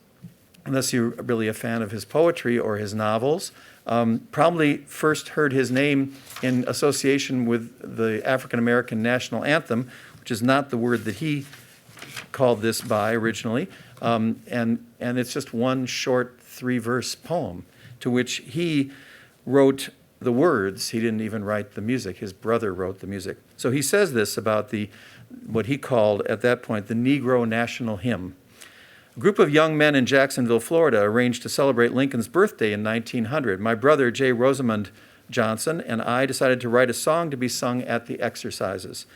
Speaker 10: unless you're really a fan of his poetry or his novels, probably first heard his name in association with the African American national anthem, which is not the word that he called this by originally, and it's just one short 3-verse poem to which he wrote the words. He didn't even write the music. His brother wrote the music. So he says this about what he called at that point the Negro National Hymn. A group of young men in Jacksonville, Florida, arranged to celebrate Lincoln's birthday in 1900. My brother, J. Rosamond Johnson, and I decided to write a song to be sung at the exercises.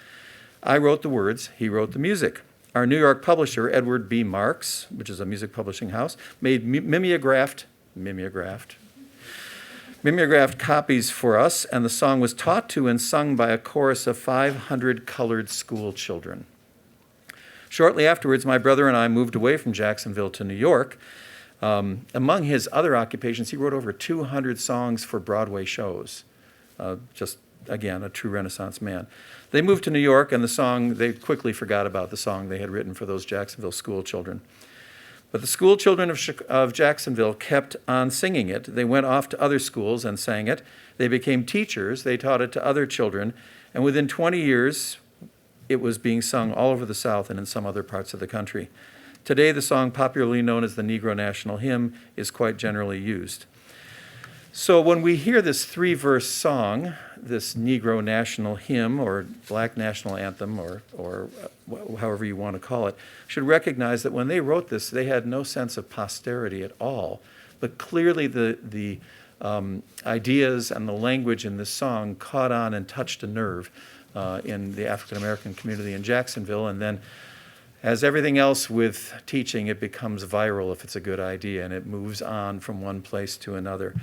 Speaker 10: I wrote the words, he wrote the music. Our New York publisher, Edward B. Marks, which is a music publishing house, made mimeographed copies for us, and the song was taught to and sung by a chorus of 500 colored school children. Shortly afterwards, my brother and I moved away from Jacksonville to New York. Among his other occupations, he wrote over 200 songs for Broadway shows. Just, again, a true Renaissance man. They moved to New York, and they quickly forgot about the song they had written for those Jacksonville school children. But the school children of Jacksonville kept on singing it. They went off to other schools and sang it. They became teachers. They taught it to other children. And within 20 years, it was being sung all over the South and in some other parts of the country. Today, the song, popularly known as the Negro National Hymn, is quite generally used. So when we hear this 3-verse song, this Negro National Hymn or Black National Anthem or however you want to call it, should recognize that when they wrote this, they had no sense of posterity at all. But clearly the ideas and the language in this song caught on and touched a nerve in the African American community in Jacksonville. And then, as everything else with teaching, it becomes viral if it's a good idea, and it moves on from one place to another.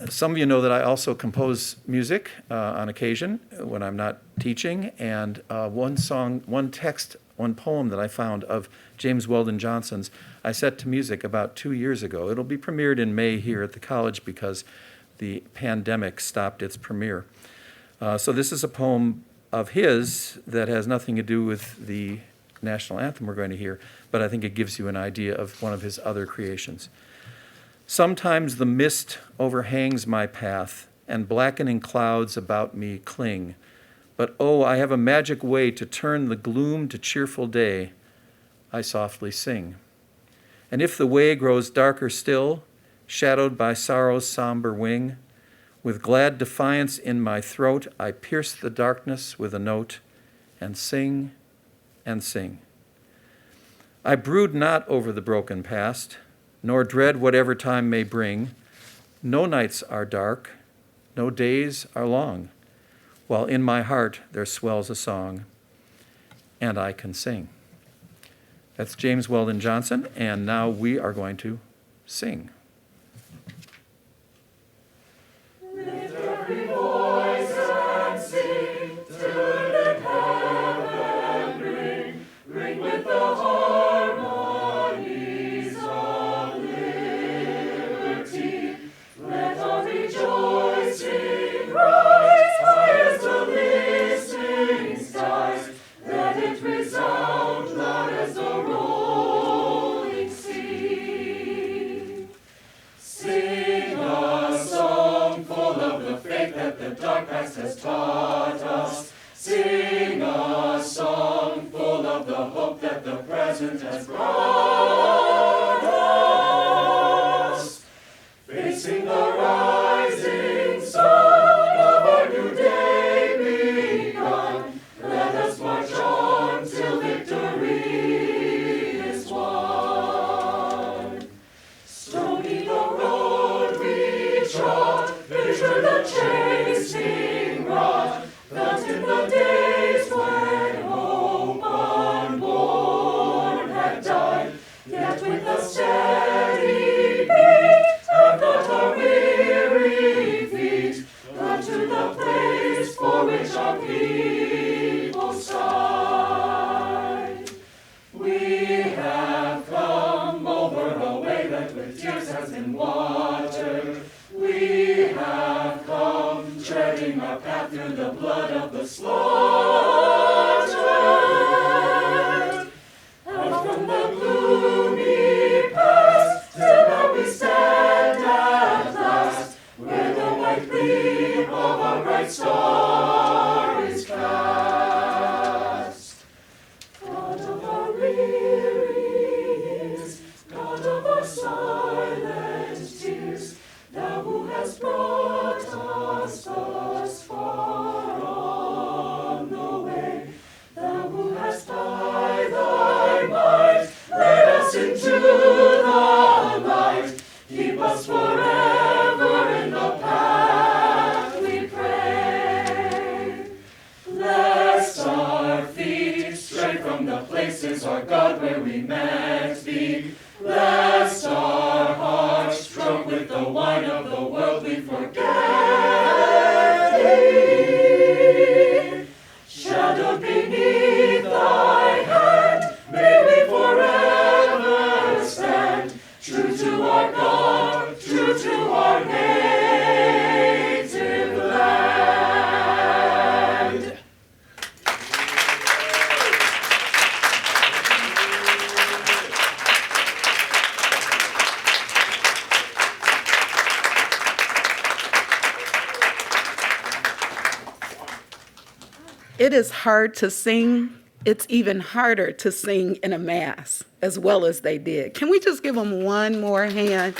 Speaker 10: Some of you know that I also compose music on occasion when I'm not teaching, and one poem that I found of James Weldon Johnson's, I set to music about 2 years ago. It'll be premiered in May here at the college because the pandemic stopped its premiere. So this is a poem of his that has nothing to do with the national anthem we're going to hear, but I think it gives you an idea of one of his other creations. Sometimes the mist overhangs my path, and blackening clouds about me cling, But oh, I have a magic way to turn the gloom to cheerful day. I softly sing. And if the way grows darker still, shadowed by sorrow's somber wing, with glad defiance in my throat, I pierce the darkness with a note and sing and sing. I brood not over the broken past, nor dread whatever time may bring. No nights are dark, no days are long, while in my heart there swells a song, and I can sing. That's James Weldon Johnson, and now we are going to sing.
Speaker 3: It is hard to sing. It's even harder to sing in a mass as well as they did. Can we just give them one more hand?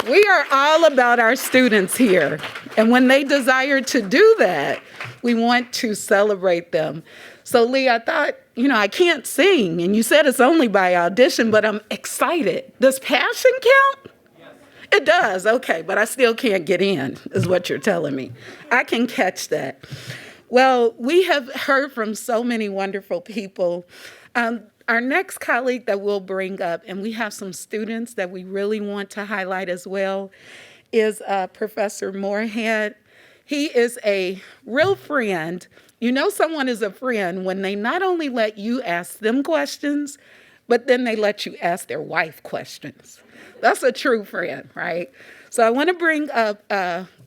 Speaker 3: We are all about our students here. And when they desire to do that, we want to celebrate them. So Lee, I thought, I can't sing. And you said it's only by audition, but I'm excited. Does passion count? Yes. It does, okay, but I still can't get in, is what you're telling me. I can catch that. Well, we have heard from so many wonderful people. Our next colleague that we'll bring up, and we have some students that we really want to highlight as well, is Professor Moorhead. He is a real friend. You know someone is a friend when they not only let you ask them questions, but then they let you ask their wife questions. That's a true friend, right? So I want to bring up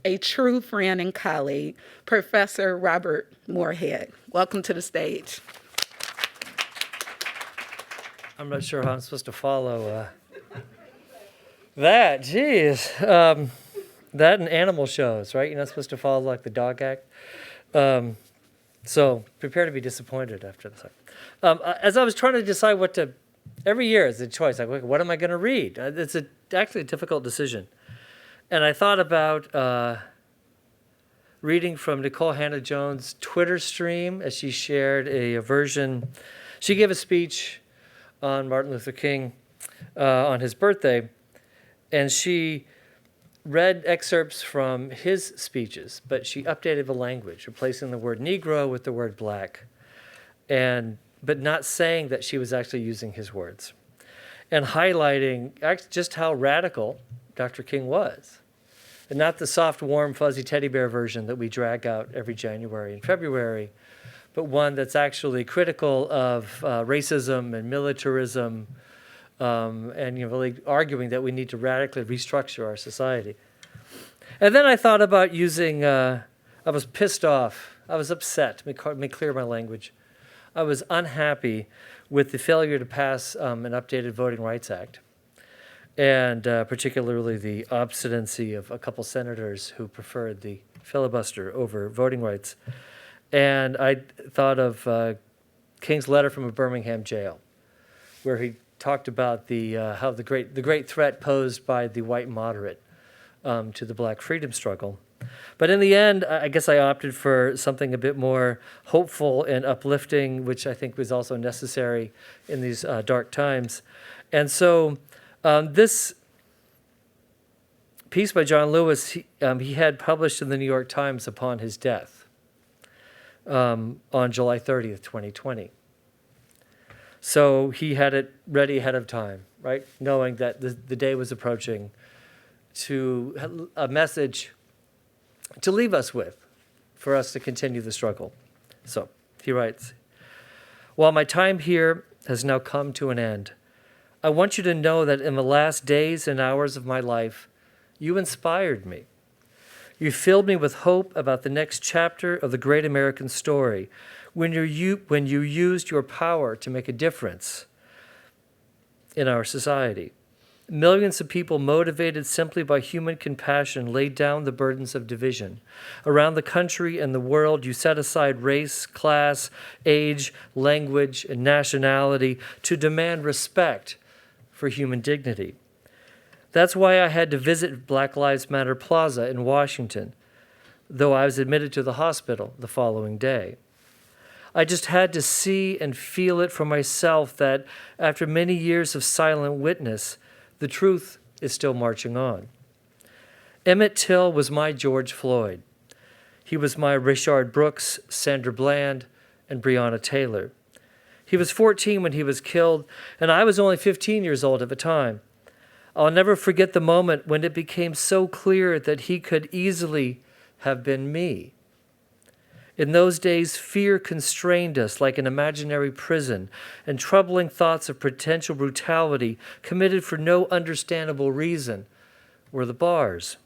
Speaker 3: a true friend and colleague, Professor Robert Moorhead. Welcome to the stage.
Speaker 11: I'm not sure how I'm supposed to follow that. Geez. That and animal shows, right? You're not supposed to follow like the dog act. So prepare to be disappointed after this. As I was trying to decide every year is a choice. Like, what am I going to read? It's actually a difficult decision. And I thought about reading from Nicole Hannah-Jones' Twitter stream as she shared a version. She gave a speech on Martin Luther King on his birthday, and she read excerpts from his speeches, but she updated the language, replacing the word Negro with the word black, but not saying that she was actually using his words, and highlighting just how radical Dr. King was. And not the soft, warm, fuzzy teddy bear version that we drag out every January and February, but one that's actually critical of racism and militarism, and really arguing that we need to radically restructure our society. And then I thought about using, I was pissed off, I was upset, let me clear my language. I was unhappy with the failure to pass an updated Voting Rights Act, and particularly the obstinacy of a couple senators who preferred the filibuster over voting rights. And I thought of King's letter from a Birmingham jail, where he talked about how the great threat posed by the white moderate to the black freedom struggle. But in the end, I guess I opted for something a bit more hopeful and uplifting, which I think was also necessary in these dark times. And so this piece by John Lewis, he had published in the New York Times upon his death on July 30th, 2020. So he had it ready ahead of time, right? Knowing that the day was approaching, to a message to leave us with, for us to continue the struggle. So he writes, "While my time here has now come to an end, I want you to know that in the last days and hours of my life, you inspired me. You filled me with hope about the next chapter of the great American story, when you used your power to make a difference in our society. Millions of people, motivated simply by human compassion, laid down the burdens of division. Around the country and the world, you set aside race, class, age, language, and nationality to demand respect for human dignity. That's why I had to visit Black Lives Matter Plaza in Washington, though I was admitted to the hospital the following day. I just had to see and feel it for myself that after many years of silent witness, the truth is still marching on. Emmett Till was my George Floyd. He was my Rayshard Brooks, Sandra Bland, and Breonna Taylor. He was 14 when he was killed, and I was only 15 years old at the time. I'll never forget the moment when it became so clear that he could easily have been me. In those days, fear constrained us like an imaginary prison, and troubling thoughts of potential brutality committed for no understandable reason were the bars.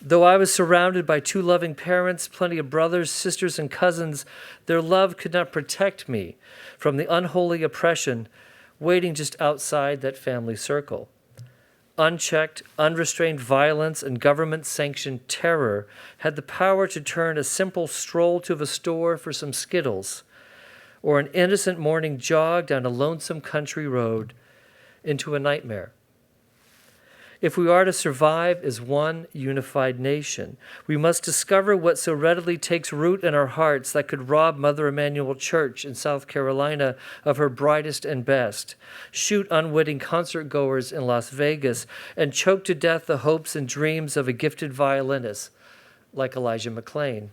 Speaker 11: Though I was surrounded by two loving parents, plenty of brothers, sisters, and cousins, their love could not protect me from the unholy oppression waiting just outside that family circle. Unchecked, unrestrained violence and government-sanctioned terror had the power to turn a simple stroll to the store for some Skittles or an innocent morning jog down a lonesome country road into a nightmare. If we are to survive as one unified nation, we must discover what so readily takes root in our hearts that could rob Mother Emanuel Church in South Carolina of her brightest and best, shoot unwitting concert-goers in Las Vegas, and choke to death the hopes and dreams of a gifted violinist like Elijah McClain.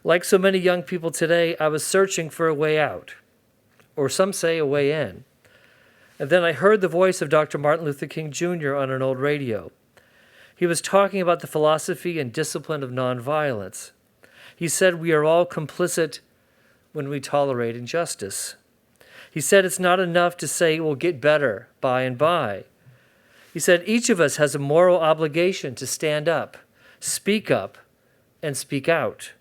Speaker 11: Like so many young people today, I was searching for a way out, or some say a way in. And then I heard the voice of Dr. Martin Luther King Jr. on an old radio. He was talking about the philosophy and discipline of nonviolence. He said we are all complicit when we tolerate injustice. He said it's not enough to say it will get better by and by. He said each of us has a moral obligation to stand up, and speak out.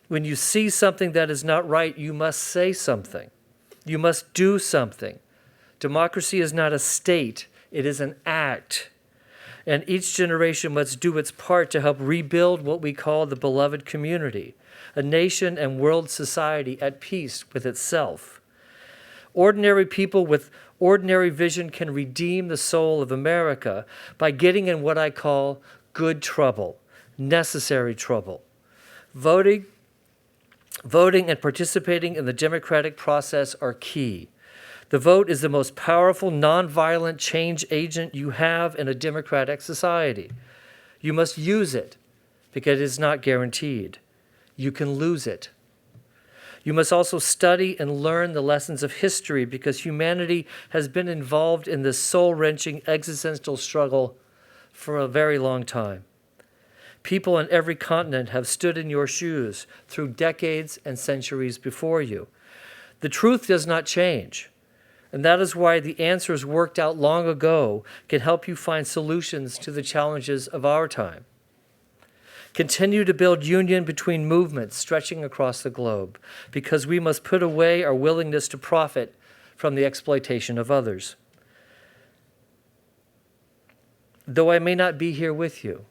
Speaker 11: When you see something that is not right, you must say something. You must do something. Democracy is not a state, it is an act. And each generation must do its part to help rebuild what we call the beloved community, a nation and world society at peace with itself. Ordinary people with ordinary vision can redeem the soul of America by getting in what I call good trouble, necessary trouble. Voting and participating in the democratic process are key. The vote is the most powerful nonviolent change agent you have in a democratic society. You must use it because it is not guaranteed. You can lose it. You must also study and learn the lessons of history because humanity has been involved in this soul-wrenching existential struggle for a very long time. People on every continent have stood in your shoes through decades and centuries before you. The truth does not change, and that is why the answers worked out long ago can help you find solutions to the challenges of our time. Continue to build union between movements stretching across the globe, because we must put away our willingness to profit from the exploitation of others. Though I may not be here with you.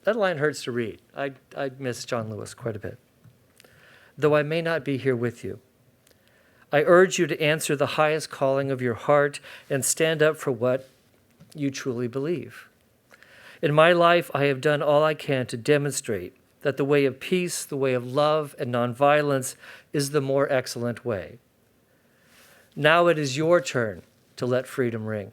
Speaker 11: That line hurts to read. I miss John Lewis quite a bit. Though I may not be here with you, I urge you to answer the highest calling of your heart and stand up for what you truly believe. In my life, I have done all I can to demonstrate that the way of peace, the way of love and nonviolence is the more excellent way. Now it is your turn to let freedom ring.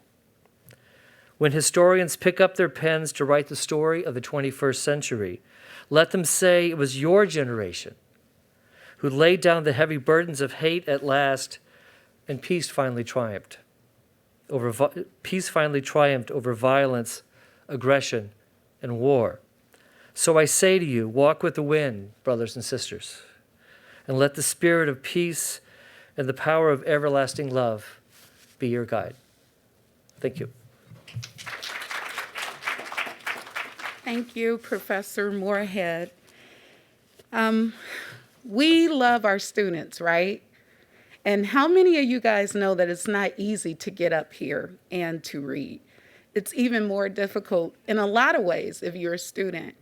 Speaker 11: When historians pick up their pens to write the story of the 21st century, let them say it was your generation who laid down the heavy burdens of hate at last, and peace finally triumphed over violence, aggression, and war. So I say to you, walk with the wind, brothers and sisters, and let the spirit of peace and the power of everlasting love be your guide. Thank you.
Speaker 3: Thank you, Professor Moorhead. We love our students, right? And how many of you guys know that it's not easy to get up here and to read? It's even more difficult in a lot of ways if you're a student.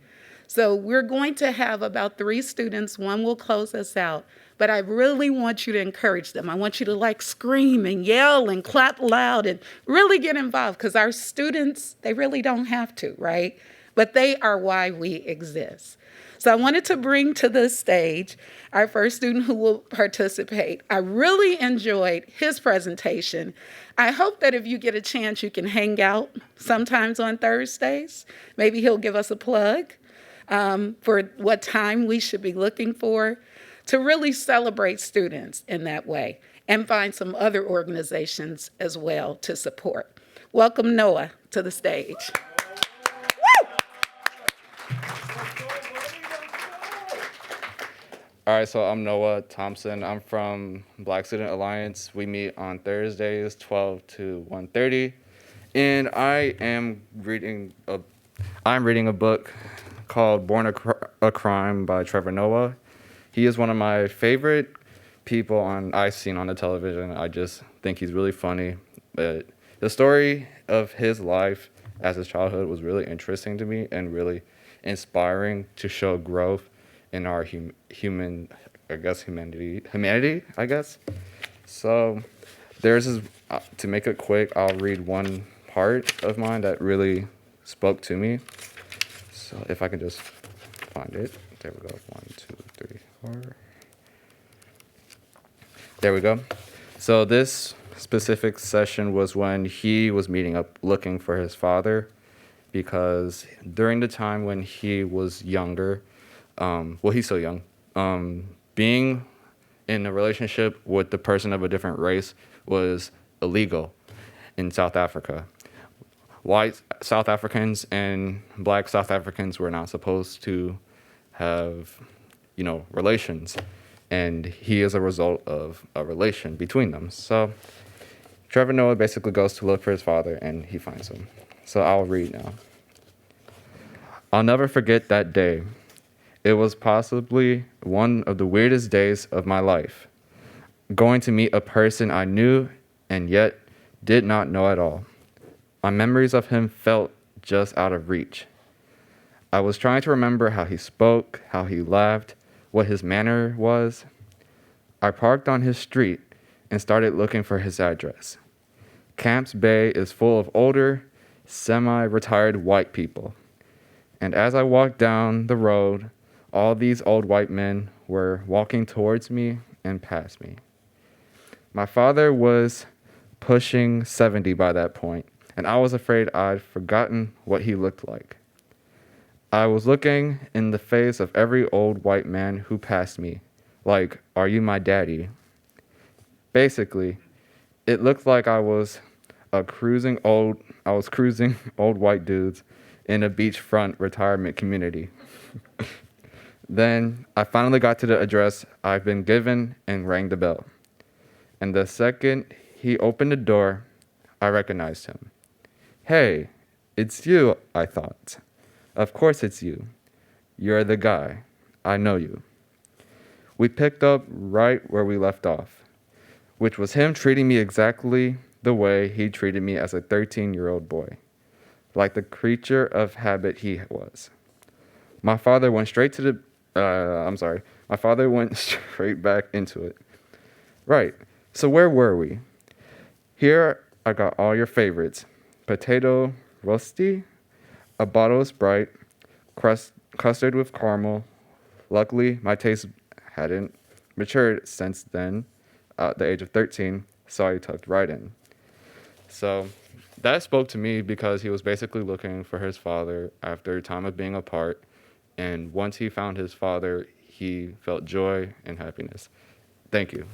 Speaker 3: So we're going to have about 3 students. One will close us out. But I really want you to encourage them. I want you to scream and yell and clap loud and really get involved, because our students, they really don't have to, right? But they are why we exist. So I wanted to bring to the stage our first student who will participate. I really enjoyed his presentation. I hope that if you get a chance, you can hang out sometimes on Thursdays. Maybe he'll give us a plug for what time we should be looking for to really celebrate students in that way and find some other organizations as well to support. Welcome Noah to the stage.
Speaker 12: All right, so I'm Noah Thompson. I'm from Black Student Alliance. We meet on Thursdays, 12 to 1:30, and I'm reading a book called Born a Crime by Trevor Noah. He is one of my favorite people I've seen on the television. I just think he's really funny. But the story of his life as his childhood was really interesting to me and really inspiring to show growth in our humanity, I guess. So there's this, to make it quick, I'll read one part of mine that really spoke to me. So if I can just find it. There we go. 1, 2, 3, 4. There we go. So this specific session was when he was meeting up looking for his father, because during the time when he was younger, he's so young, being in a relationship with the person of a different race was illegal in South Africa. White South Africans and black South Africans were not supposed to have, relations. And he is a result of a relation between them. So Trevor Noah basically goes to look for his father, and he finds him. So I'll read now. I'll never forget that day. It was possibly one of the weirdest days of my life. Going to meet a person I knew and yet did not know at all. My memories of him felt just out of reach. I was trying to remember how he spoke, how he laughed, what his manner was, I parked on his street and started looking for his address. Camps Bay is full of older, semi-retired white people. And as I walked down the road, all these old white men were walking towards me and past me. My father was pushing 70 by that point, and I was afraid I'd forgotten what he looked like. I was looking in the face of every old white man who passed me, like, "Are you my daddy?" Basically, it looked like I was cruising old white dudes in a beachfront retirement community. Then I finally got to the address I've been given and rang the bell. And the second he opened the door, I recognized him. "Hey, it's you," I thought. "Of course it's you. You're the guy. I know you." We picked up right where we left off, which was him treating me exactly the way he treated me as a 13-year-old boy, like the creature of habit he was. My father went straight back into it. "Right, so where were we? Here I got all your favorites. Potato rosti, a bottle of Sprite, custard with caramel. Luckily, my taste hadn't matured since then, at the age of 13, so I tucked right in." So that spoke to me because he was basically looking for his father after a time of being apart. And once he found his father, he felt joy and happiness. Thank you.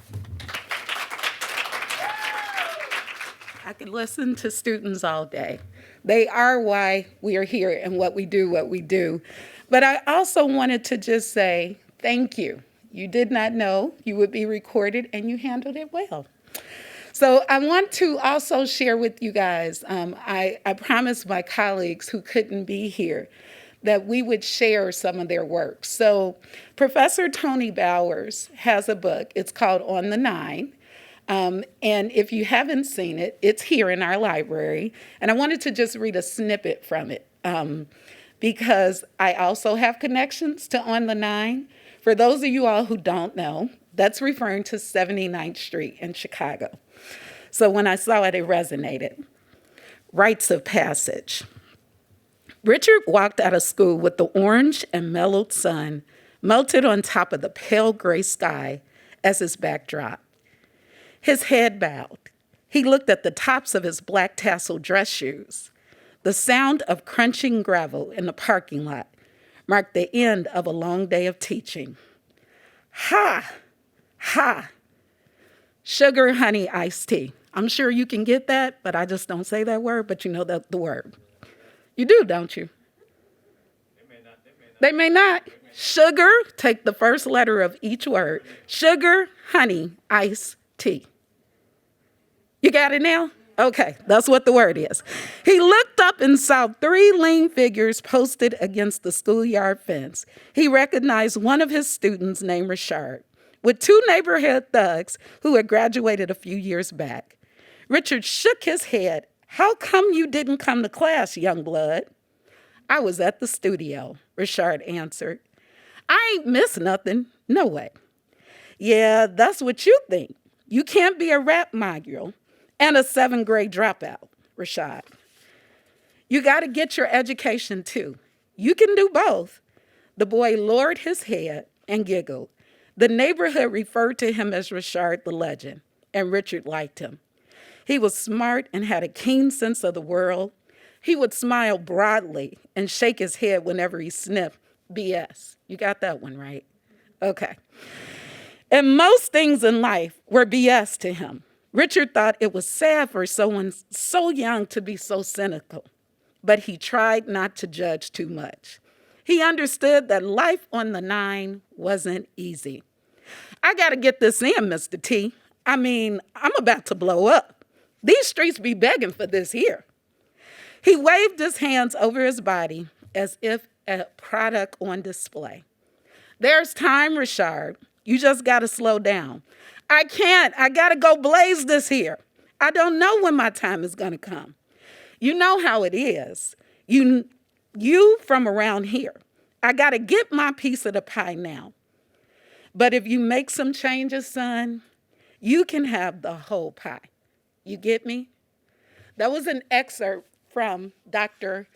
Speaker 3: I can listen to students all day. They are why we are here and what we do. But I also wanted to just say thank you. You did not know you would be recorded, and you handled it well. So I want to also share with you guys, I promised my colleagues who couldn't be here that we would share some of their work. So Professor Tony Bowers has a book. It's called On the Nine. And if you haven't seen it, it's here in our library. And I wanted to just read a snippet from it because I also have connections to On the Nine. For those of you all who don't know, that's referring to 79th Street in Chicago. So when I saw it, it resonated. Rites of passage. Richard walked out of school with the orange and mellowed sun melted on top of the pale gray sky as his backdrop. His head bowed. He looked at the tops of his black tassel dress shoes. The sound of crunching gravel in the parking lot marked the end of a long day of teaching. Ha! Ha! Sugar, honey, iced tea. I'm sure you can get that, but I just don't say that word, but you know the word. You do, don't you? They may not. Sugar, take the first letter of each word. Sugar, honey, iced tea. You got it now? Okay, that's what the word is. He looked up and saw 3 lean figures posted against the schoolyard fence. He recognized one of his students named Richard, with 2 neighborhood thugs who had graduated a few years back. Richard shook his head. "How come you didn't come to class, young blood?" "I was at the studio," Richard answered. "I ain't missed nothing, no way." "Yeah, that's what you think. You can't be a rap mogul and a 7th grade dropout, Rashad. You got to get your education too. You can do both." The boy lowered his head and giggled. The neighborhood referred to him as Rashad the Legend, and Richard liked him. He was smart and had a keen sense of the world. He would smile broadly and shake his head whenever he sniffed BS. You got that one right? Okay. And most things in life were BS to him. Richard thought it was sad for someone so young to be so cynical, but he tried not to judge too much. He understood that life on the 9 wasn't easy. "I got to get this in, Mr. T. I mean, I'm about to blow up. These streets be begging for this here." He waved his hands over his body as if a product on display. "There's time, Richard. You just got to slow down. I can't. I got to go blaze this here. I don't know when my time is going to come. You know how it is. You from around here. I got to get my piece of the pie now." But if you make some changes, son, you can have the whole pie. You get me? That was an excerpt from Dr.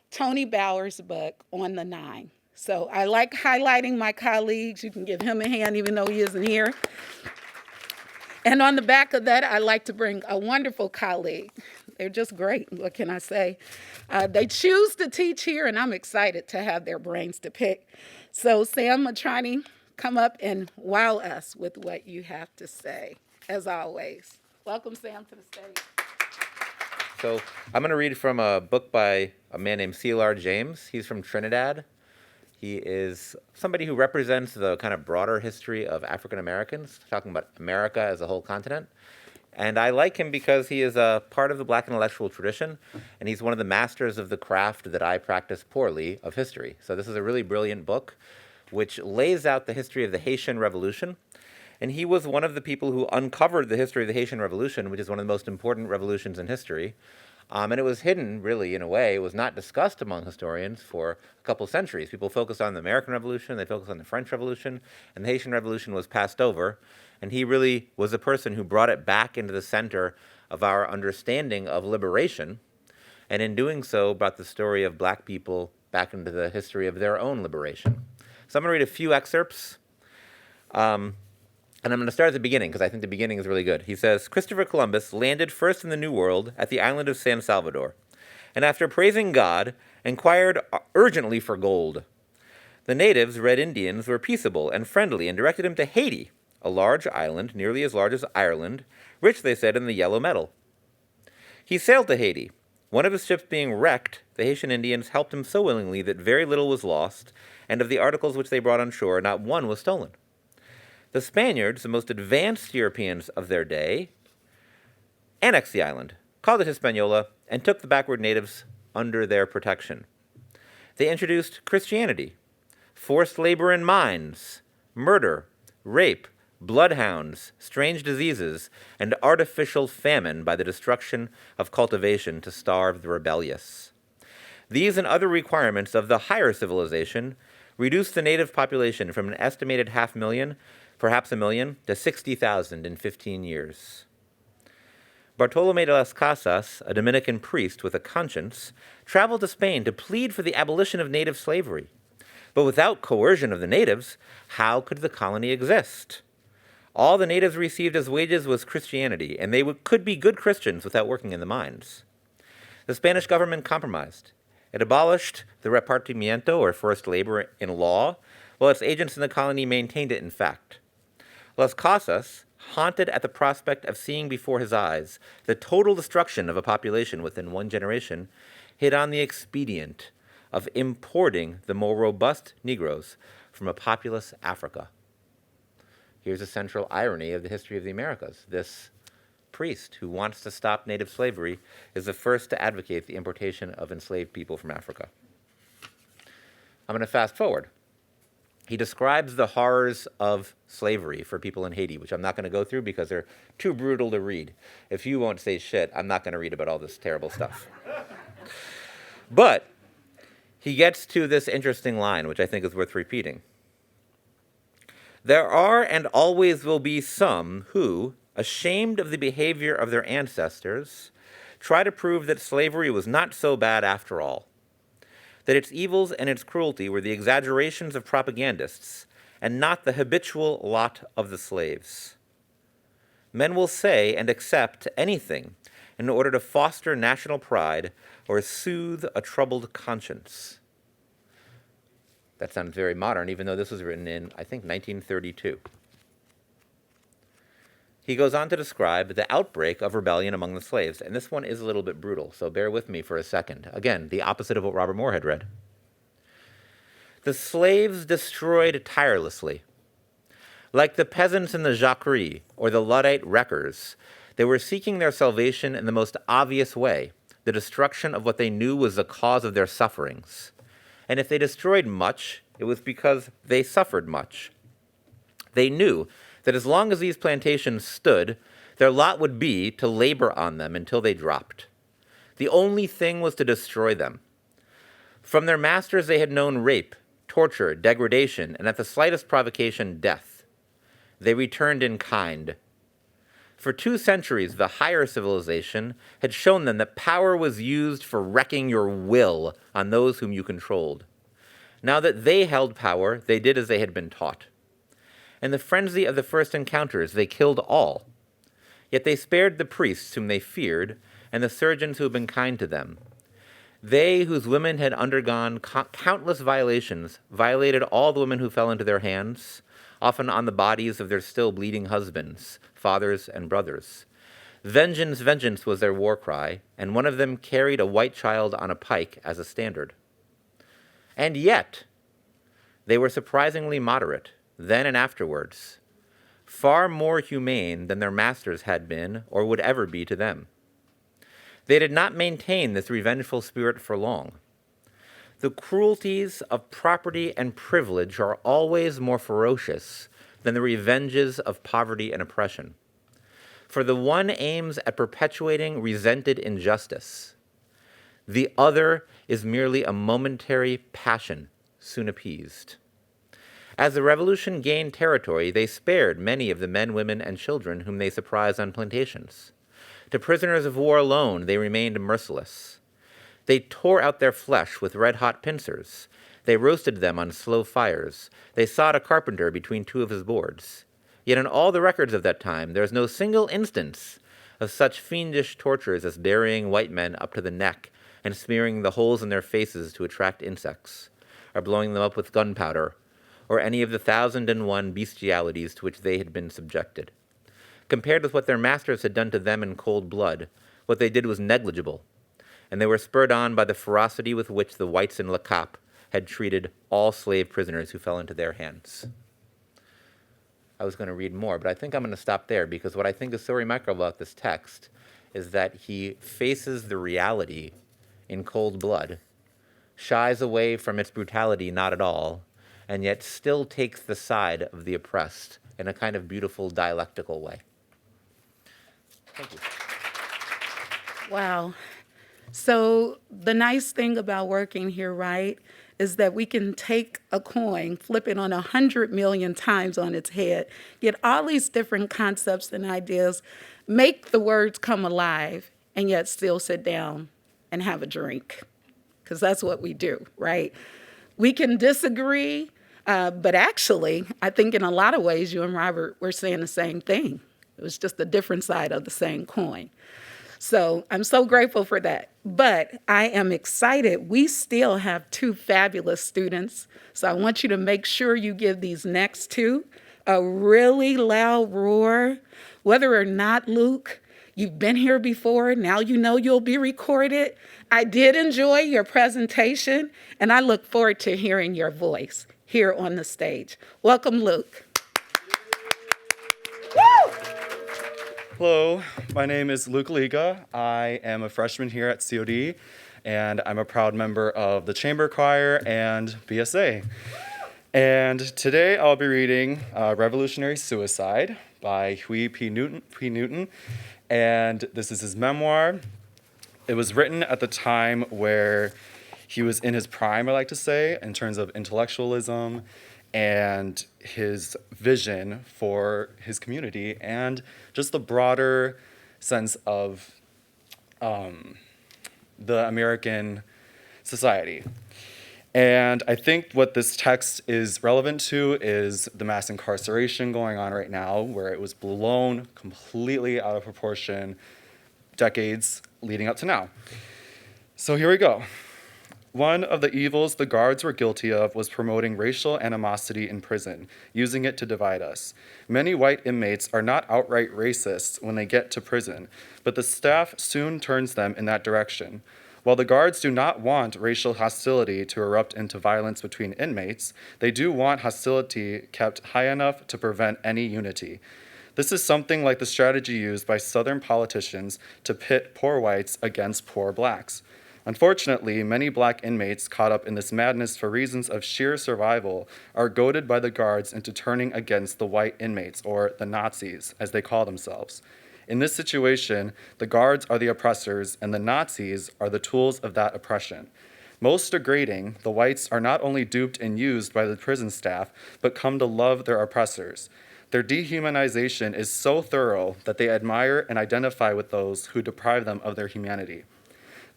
Speaker 3: Tony Bauer's book on the Nine. So I like highlighting my colleagues. You can give him a hand even though he isn't here. And on the back of that, I like to bring a wonderful colleague. They're just great, what can I say? They choose to teach here, and I'm excited to have their brains to pick. So Sam Matrani, come up and wow us with what you have to say, as always. Welcome, Sam, to the stage.
Speaker 13: So I'm going to read from a book by a man named C.L.R. James. He's from Trinidad. He is somebody who represents the kind of broader history of African Americans, talking about America as a whole continent. And I like him because he is a part of the Black intellectual tradition, and he's one of the masters of the craft that I practice poorly of history. So this is a really brilliant book which lays out the history of the Haitian Revolution. And he was one of the people who uncovered the history of the Haitian Revolution, which is one of the most important revolutions in history. And it was hidden, really, in a way. It was not discussed among historians for a couple centuries. People focused on the American Revolution, they focused on the French Revolution, and the Haitian Revolution was passed over. And he really was a person who brought it back into the center of our understanding of liberation, and in doing so, brought the story of Black people back into the history of their own liberation. So I'm going to read a few excerpts. And I'm going to start at the beginning, because I think the beginning is really good. He says, Christopher Columbus landed first in the New World at the island of San Salvador, and after praising God, inquired urgently for gold. The natives, Red Indians, were peaceable and friendly and directed him to Haiti, a large island nearly as large as Ireland, rich, they said, in the yellow metal. He sailed to Haiti. One of his ships being wrecked, the Haitian Indians helped him so willingly that very little was lost, and of the articles which they brought on shore, not one was stolen. The Spaniards, the most advanced Europeans of their day, annexed the island, called it Hispaniola, and took the backward natives under their protection. They introduced Christianity, forced labor in mines, murder, rape, bloodhounds, strange diseases, and artificial famine by the destruction of cultivation to starve the rebellious. These and other requirements of the higher civilization reduced the native population from an estimated 500,000, perhaps 1 million, to 60,000 in 15 years. Bartolomé de las Casas, a Dominican priest with a conscience, traveled to Spain to plead for the abolition of native slavery. But without coercion of the natives, how could the colony exist? All the natives received as wages was Christianity, and they could be good Christians without working in the mines. The Spanish government compromised. It abolished the repartimiento, or forced labor, in law, while its agents in the colony maintained it in fact. Las Casas, haunted at the prospect of seeing before his eyes the total destruction of a population within one generation, hit on the expedient of importing the more robust Negroes from a populous Africa. Here's a central irony of the history of the Americas. This priest who wants to stop native slavery is the first to advocate the importation of enslaved people from Africa. I'm going to fast forward. He describes the horrors of slavery for people in Haiti, which I'm not going to go through because they're too brutal to read. If you won't say shit, I'm not going to read about all this terrible stuff. But he gets to this interesting line, which I think is worth repeating. There are and always will be some who, ashamed of the behavior of their ancestors, try to prove that slavery was not so bad after all, that its evils and its cruelty were the exaggerations of propagandists and not the habitual lot of the slaves. Men will say and accept anything in order to foster national pride or soothe a troubled conscience. That sounds very modern, even though this was written in, I think, 1932. He goes on to describe the outbreak of rebellion among the slaves, and this one is a little bit brutal, so bear with me for a second. Again, the opposite of what Robert Moore had read. The slaves destroyed tirelessly. Like the peasants in the Jacquerie or the Luddite wreckers, they were seeking their salvation in the most obvious way, the destruction of what they knew was the cause of their sufferings. And if they destroyed much, it was because they suffered much. They knew that as long as these plantations stood, their lot would be to labor on them until they dropped. The only thing was to destroy them. From their masters they had known rape, torture, degradation, and at the slightest provocation, death. They returned in kind. For 2 centuries, the higher civilization had shown them that power was used for wrecking your will on those whom you controlled. Now that they held power, they did as they had been taught. In the frenzy of the first encounters, they killed all. Yet they spared the priests whom they feared and the surgeons who had been kind to them. They, whose women had undergone countless violations, violated all the women who fell into their hands, often on the bodies of their still bleeding husbands, fathers, and brothers. Vengeance, vengeance was their war cry, and one of them carried a white child on a pike as a standard. And yet, they were surprisingly moderate, then and afterwards, far more humane than their masters had been or would ever be to them. They did not maintain this revengeful spirit for long. The cruelties of property and privilege are always more ferocious than the revenges of poverty and oppression. For the one aims at perpetuating resented injustice. The other is merely a momentary passion, soon appeased. As the revolution gained territory, they spared many of the men, women, and children whom they surprised on plantations. To prisoners of war alone, they remained merciless. They tore out their flesh with red-hot pincers. They roasted them on slow fires. They sawed a carpenter between 2 of his boards. Yet in all the records of that time, there is no single instance of such fiendish tortures as burying white men up to the neck and smearing the holes in their faces to attract insects, or blowing them up with gunpowder, or any of the 1,001 bestialities to which they had been subjected. Compared with what their masters had done to them in cold blood, what they did was negligible, and they were spurred on by the ferocity with which the whites in Le Cap had treated all slave prisoners who fell into their hands. I was going to read more, but I think I'm going to stop there because what I think is so remarkable about this text is that he faces the reality in cold blood, shies away from its brutality not at all, and yet still takes the side of the oppressed in a kind of beautiful dialectical way. Thank you.
Speaker 3: Wow. So the nice thing about working here, right, is that we can take a coin, flip it on 100 million times on its head, get all these different concepts and ideas, make the words come alive, and yet still sit down and have a drink, because that's what we do, right? We can disagree, but actually, I think in a lot of ways, you and Robert were saying the same thing. It was just a different side of the same coin. So I'm so grateful for that. But I am excited. We still have 2 fabulous students. So I want you to make sure you give these next 2 a really loud roar. Whether or not, Luke, you've been here before, now you know you'll be recorded. I did enjoy your presentation, and I look forward to hearing your voice here on the stage. Welcome, Luke. Woo!
Speaker 14: Hello, my name is Luke Liga. I am a freshman here at COD, and I'm a proud member of the Chamber Choir and BSA. And today I'll be reading Revolutionary Suicide by Huey P. Newton, and this is his memoir. It was written at the time where he was in his prime, I like to say, in terms of intellectualism and his vision for his community and just the broader sense of the American society. And I think what this text is relevant to is the mass incarceration going on right now, where it was blown completely out of proportion decades leading up to now. So here we go. One of the evils the guards were guilty of was promoting racial animosity in prison, using it to divide us. Many white inmates are not outright racists when they get to prison, but the staff soon turns them in that direction. While the guards do not want racial hostility to erupt into violence between inmates, they do want hostility kept high enough to prevent any unity. This is something like the strategy used by Southern politicians to pit poor whites against poor blacks. Unfortunately, many black inmates caught up in this madness for reasons of sheer survival are goaded by the guards into turning against the white inmates, or the Nazis, as they call themselves. In this situation, the guards are the oppressors, and the Nazis are the tools of that oppression. Most degrading, the whites are not only duped and used by the prison staff, but come to love their oppressors. Their dehumanization is so thorough that they admire and identify with those who deprive them of their humanity.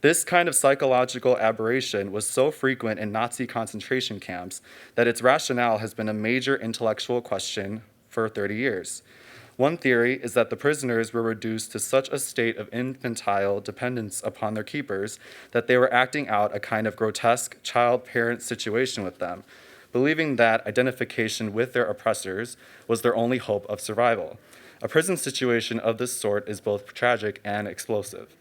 Speaker 14: This kind of psychological aberration was so frequent in Nazi concentration camps that its rationale has been a major intellectual question for 30 years. One theory is that the prisoners were reduced to such a state of infantile dependence upon their keepers that they were acting out a kind of grotesque child-parent situation with them, believing that identification with their oppressors was their only hope of survival. A prison situation of this sort is both tragic and explosive.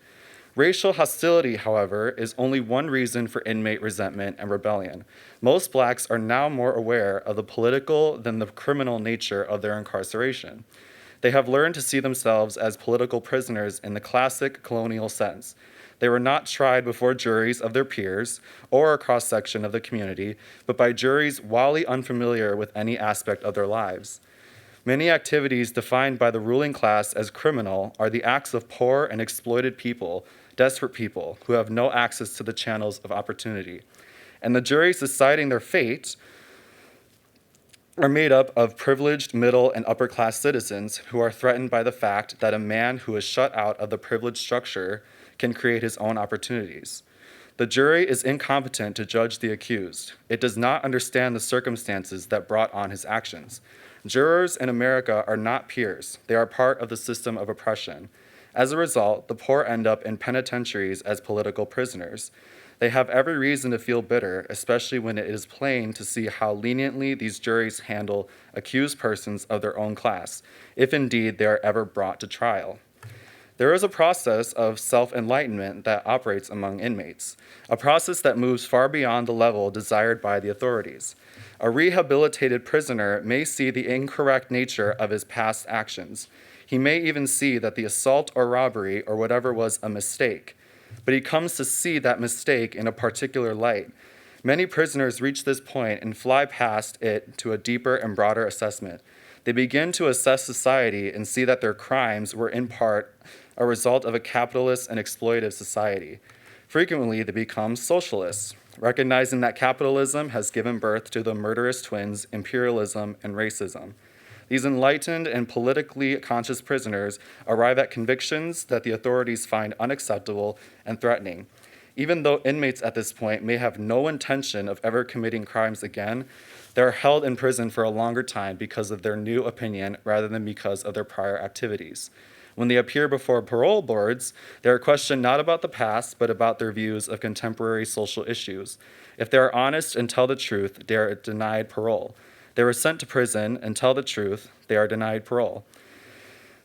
Speaker 14: Racial hostility, however, is only one reason for inmate resentment and rebellion. Most blacks are now more aware of the political than the criminal nature of their incarceration. They have learned to see themselves as political prisoners in the classic colonial sense. They were not tried before juries of their peers or a cross-section of the community, but by juries wholly unfamiliar with any aspect of their lives. Many activities defined by the ruling class as criminal are the acts of poor and exploited people, desperate people who have no access to the channels of opportunity. And the juries deciding their fate are made up of privileged middle and upper class citizens who are threatened by the fact that a man who is shut out of the privileged structure can create his own opportunities. The jury is incompetent to judge the accused. It does not understand the circumstances that brought on his actions. Jurors in America are not peers. They are part of the system of oppression. As a result, the poor end up in penitentiaries as political prisoners. They have every reason to feel bitter, especially when it is plain to see how leniently these juries handle accused persons of their own class, if indeed they are ever brought to trial. There is a process of self-enlightenment that operates among inmates, a process that moves far beyond the level desired by the authorities. A rehabilitated prisoner may see the incorrect nature of his past actions. He may even see that the assault or robbery or whatever was a mistake, but he comes to see that mistake in a particular light. Many prisoners reach this point and fly past it to a deeper and broader assessment. They begin to assess society and see that their crimes were in part a result of a capitalist and exploitative society. Frequently, they become socialists, recognizing that capitalism has given birth to the murderous twins, imperialism and racism. These enlightened and politically conscious prisoners arrive at convictions that the authorities find unacceptable and threatening. Even though inmates at this point may have no intention of ever committing crimes again, they are held in prison for a longer time because of their new opinion rather than because of their prior activities. When they appear before parole boards, they are questioned not about the past, but about their views of contemporary social issues. If they are honest and tell the truth, they are denied parole. They were sent to prison and tell the truth, they are denied parole.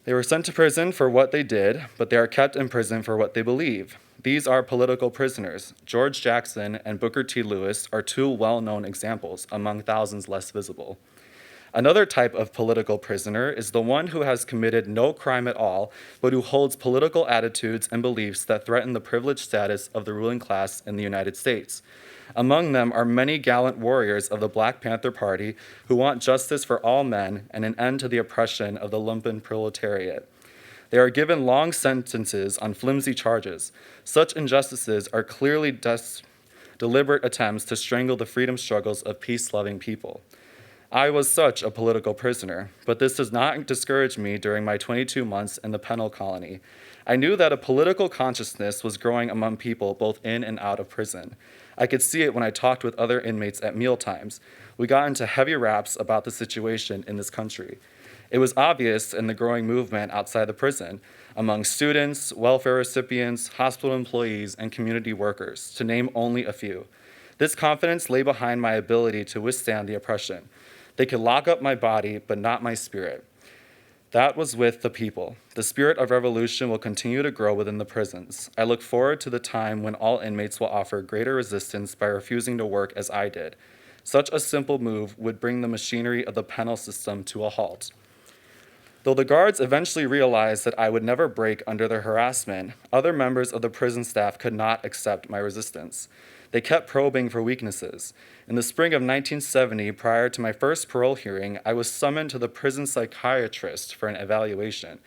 Speaker 14: They were sent to prison for what they did, but they are kept in prison for what they believe. These are political prisoners. George Jackson and Booker T. Lewis are two well-known examples among thousands less visible. Another type of political prisoner is the one who has committed no crime at all, but who holds political attitudes and beliefs that threaten the privileged status of the ruling class in the United States. Among them are many gallant warriors of the Black Panther Party who want justice for all men and an end to the oppression of the lumpen proletariat. They are given long sentences on flimsy charges. Such injustices are clearly deliberate attempts to strangle the freedom struggles of peace-loving people. I was such a political prisoner, but this does not discourage me during my 22 months in the penal colony. I knew that a political consciousness was growing among people both in and out of prison. I could see it when I talked with other inmates at mealtimes. We got into heavy raps about the situation in this country. It was obvious in the growing movement outside the prison, among students, welfare recipients, hospital employees, and community workers, to name only a few. This confidence lay behind my ability to withstand the oppression. They could lock up my body, but not my spirit. That was with the people. The spirit of revolution will continue to grow within the prisons. I look forward to the time when all inmates will offer greater resistance by refusing to work as I did. Such a simple move would bring the machinery of the penal system to a halt. Though the guards eventually realized that I would never break under their harassment, other members of the prison staff could not accept my resistance. They kept probing for weaknesses. In the spring of 1970, prior to my first parole hearing, I was summoned to the prison psychiatrist for an evaluation.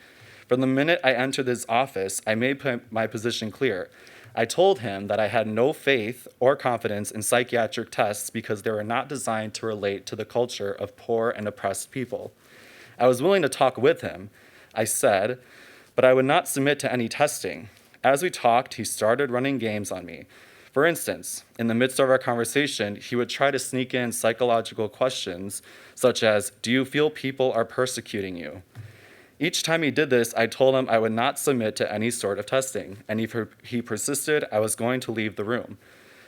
Speaker 14: From the minute I entered his office, I made my position clear. I told him that I had no faith or confidence in psychiatric tests because they were not designed to relate to the culture of poor and oppressed people. I was willing to talk with him, I said, but I would not submit to any testing. As we talked, he started running games on me. For instance, in the midst of our conversation, he would try to sneak in psychological questions, such as, do you feel people are persecuting you? Each time he did this, I told him I would not submit to any sort of testing, and if he persisted, I was going to leave the room.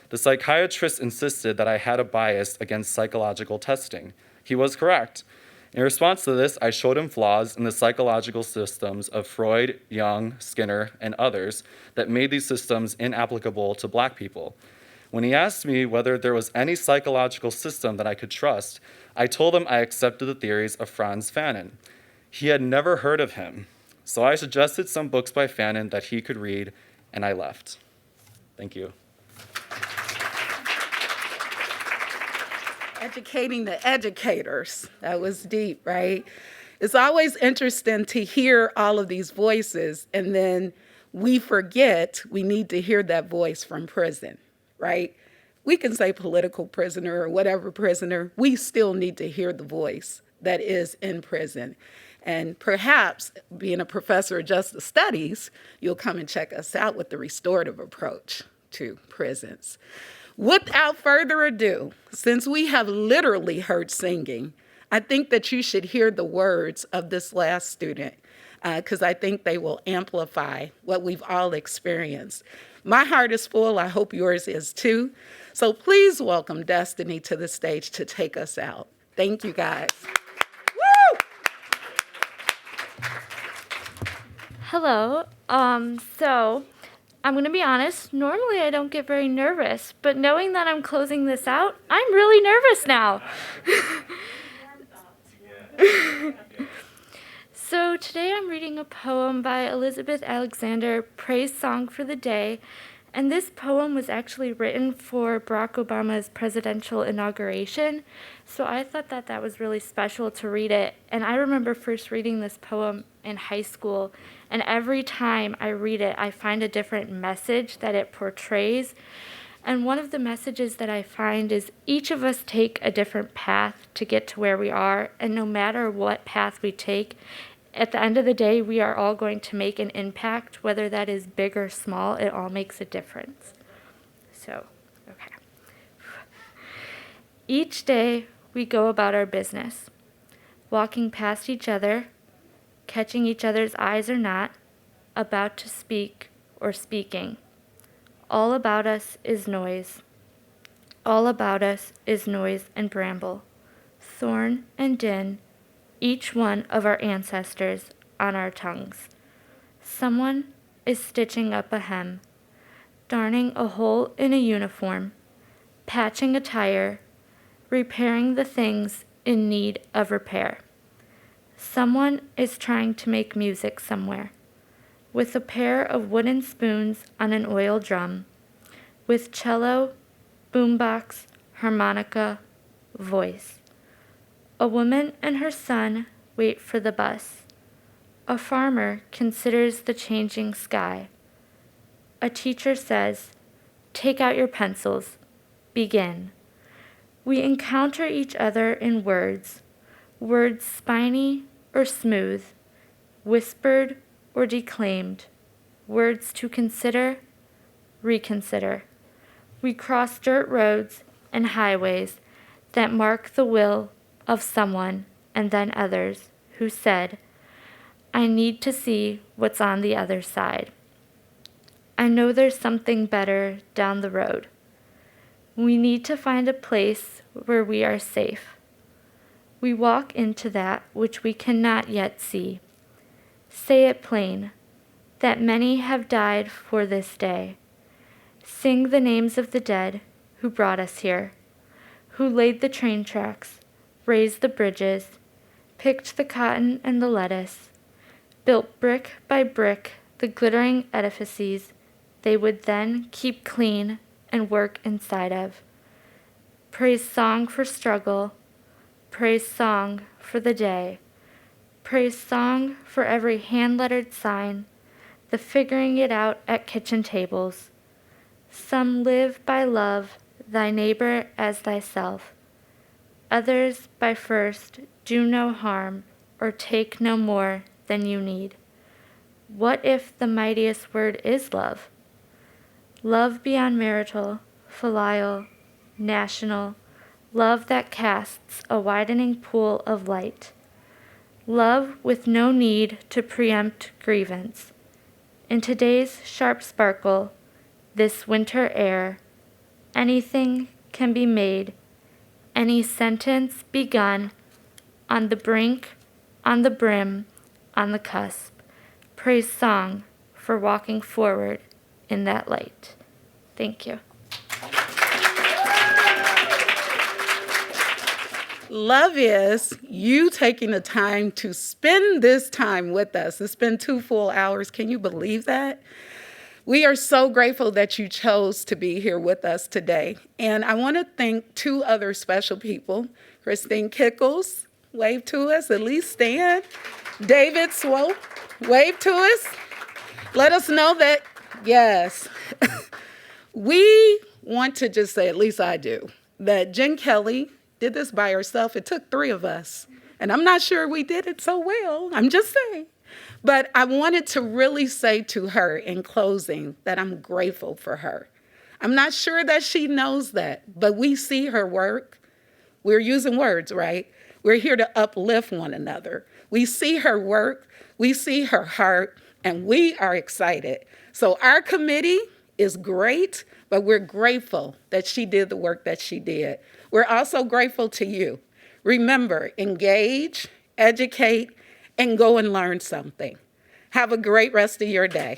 Speaker 14: The psychiatrist insisted that I had a bias against psychological testing. He was correct. In response to this, I showed him flaws in the psychological systems of Freud, Jung, Skinner, and others that made these systems inapplicable to Black people. When he asked me whether there was any psychological system that I could trust, I told him I accepted the theories of Franz Fanon. He had never heard of him, so I suggested some books by Fanon that he could read, and I left. Thank you.
Speaker 3: Educating the educators. That was deep, right? It's always interesting to hear all of these voices, and then we forget we need to hear that voice from prison, right? We can say political prisoner or whatever prisoner, we still need to hear the voice that is in prison. And perhaps, being a professor of justice studies, you'll come and check us out with the restorative approach to prisons. Without further ado, since we have literally heard singing, I think that you should hear the words of this last student, because I think they will amplify what we've all experienced. My heart is full. I hope yours is too. So please welcome Destiny to the stage to take us out. Thank you, guys. Woo!
Speaker 15: Hello. So I'm going to be honest, normally I don't get very nervous, but knowing that I'm closing this out, I'm really nervous now. So today I'm reading a poem by Elizabeth Alexander, Praise Song for the Day, and this poem was actually written for Barack Obama's presidential inauguration, so I thought that that was really special to read it. And I remember first reading this poem in high school, and every time I read it, I find a different message that it portrays. And one of the messages that I find is each of us take a different path to get to where we are, and no matter what path we take, at the end of the day, we are all going to make an impact, whether that is big or small, it all makes a difference. So, okay. Each day, we go about our business, walking past each other, catching each other's eyes or not, about to speak or speaking. All about us is noise. All about us is noise and bramble, thorn and din, each one of our ancestors on our tongues. Someone is stitching up a hem, darning a hole in a uniform, patching a tire, repairing the things in need of repair. Someone is trying to make music somewhere, with a pair of wooden spoons on an oil drum, with cello, boombox, harmonica, voice. A woman and her son wait for the bus. A farmer considers the changing sky. A teacher says, "Take out your pencils. Begin." We encounter each other in words, words spiny or smooth, whispered or declaimed, words to consider, reconsider. We cross dirt roads and highways that mark the will of someone and then others who said, "I need to see what's on the other side. I know there's something better down the road. We need to find a place where we are safe. We walk into that which we cannot yet see. Say it plain, that many have died for this day. Sing the names of the dead who brought us here, who laid the train tracks, raised the bridges, picked the cotton and the lettuce, built brick by brick the glittering edifices they would then keep clean and work inside of. Praise song for struggle, praise song for the day, praise song for every hand-lettered sign, the figuring it out at kitchen tables. Some live by love thy neighbor as thyself. Others by first do no harm or take no more than you need. What if the mightiest word is love? Love beyond marital, filial, national, love that casts a widening pool of light. Love with no need to preempt grievance. In today's sharp sparkle, this winter air, anything can be made, any sentence begun, on the brink, on the brim, on the cusp. Praise song for walking forward in that light. Thank you.
Speaker 3: Love is you taking the time to spend this time with us. It's been 2 full hours. Can you believe that? We are so grateful that you chose to be here with us today. And I want to thank 2 other special people. Christine Kickles, wave to us, at least stand. David Swope, wave to us. Let us know that, yes. We want to just say, at least I do, that Jen Kelly did this by herself. It took 3 of us. And I'm not sure we did it so well. I'm just saying. But I wanted to really say to her in closing that I'm grateful for her. I'm not sure that she knows that, but we see her work. We're using words, right? We're here to uplift one another. We see her work, we see her heart, and we are excited. So our committee is great, but we're grateful that she did the work that she did. We're also grateful to you. Remember, engage, educate, and go and learn something. Have a great rest of your day.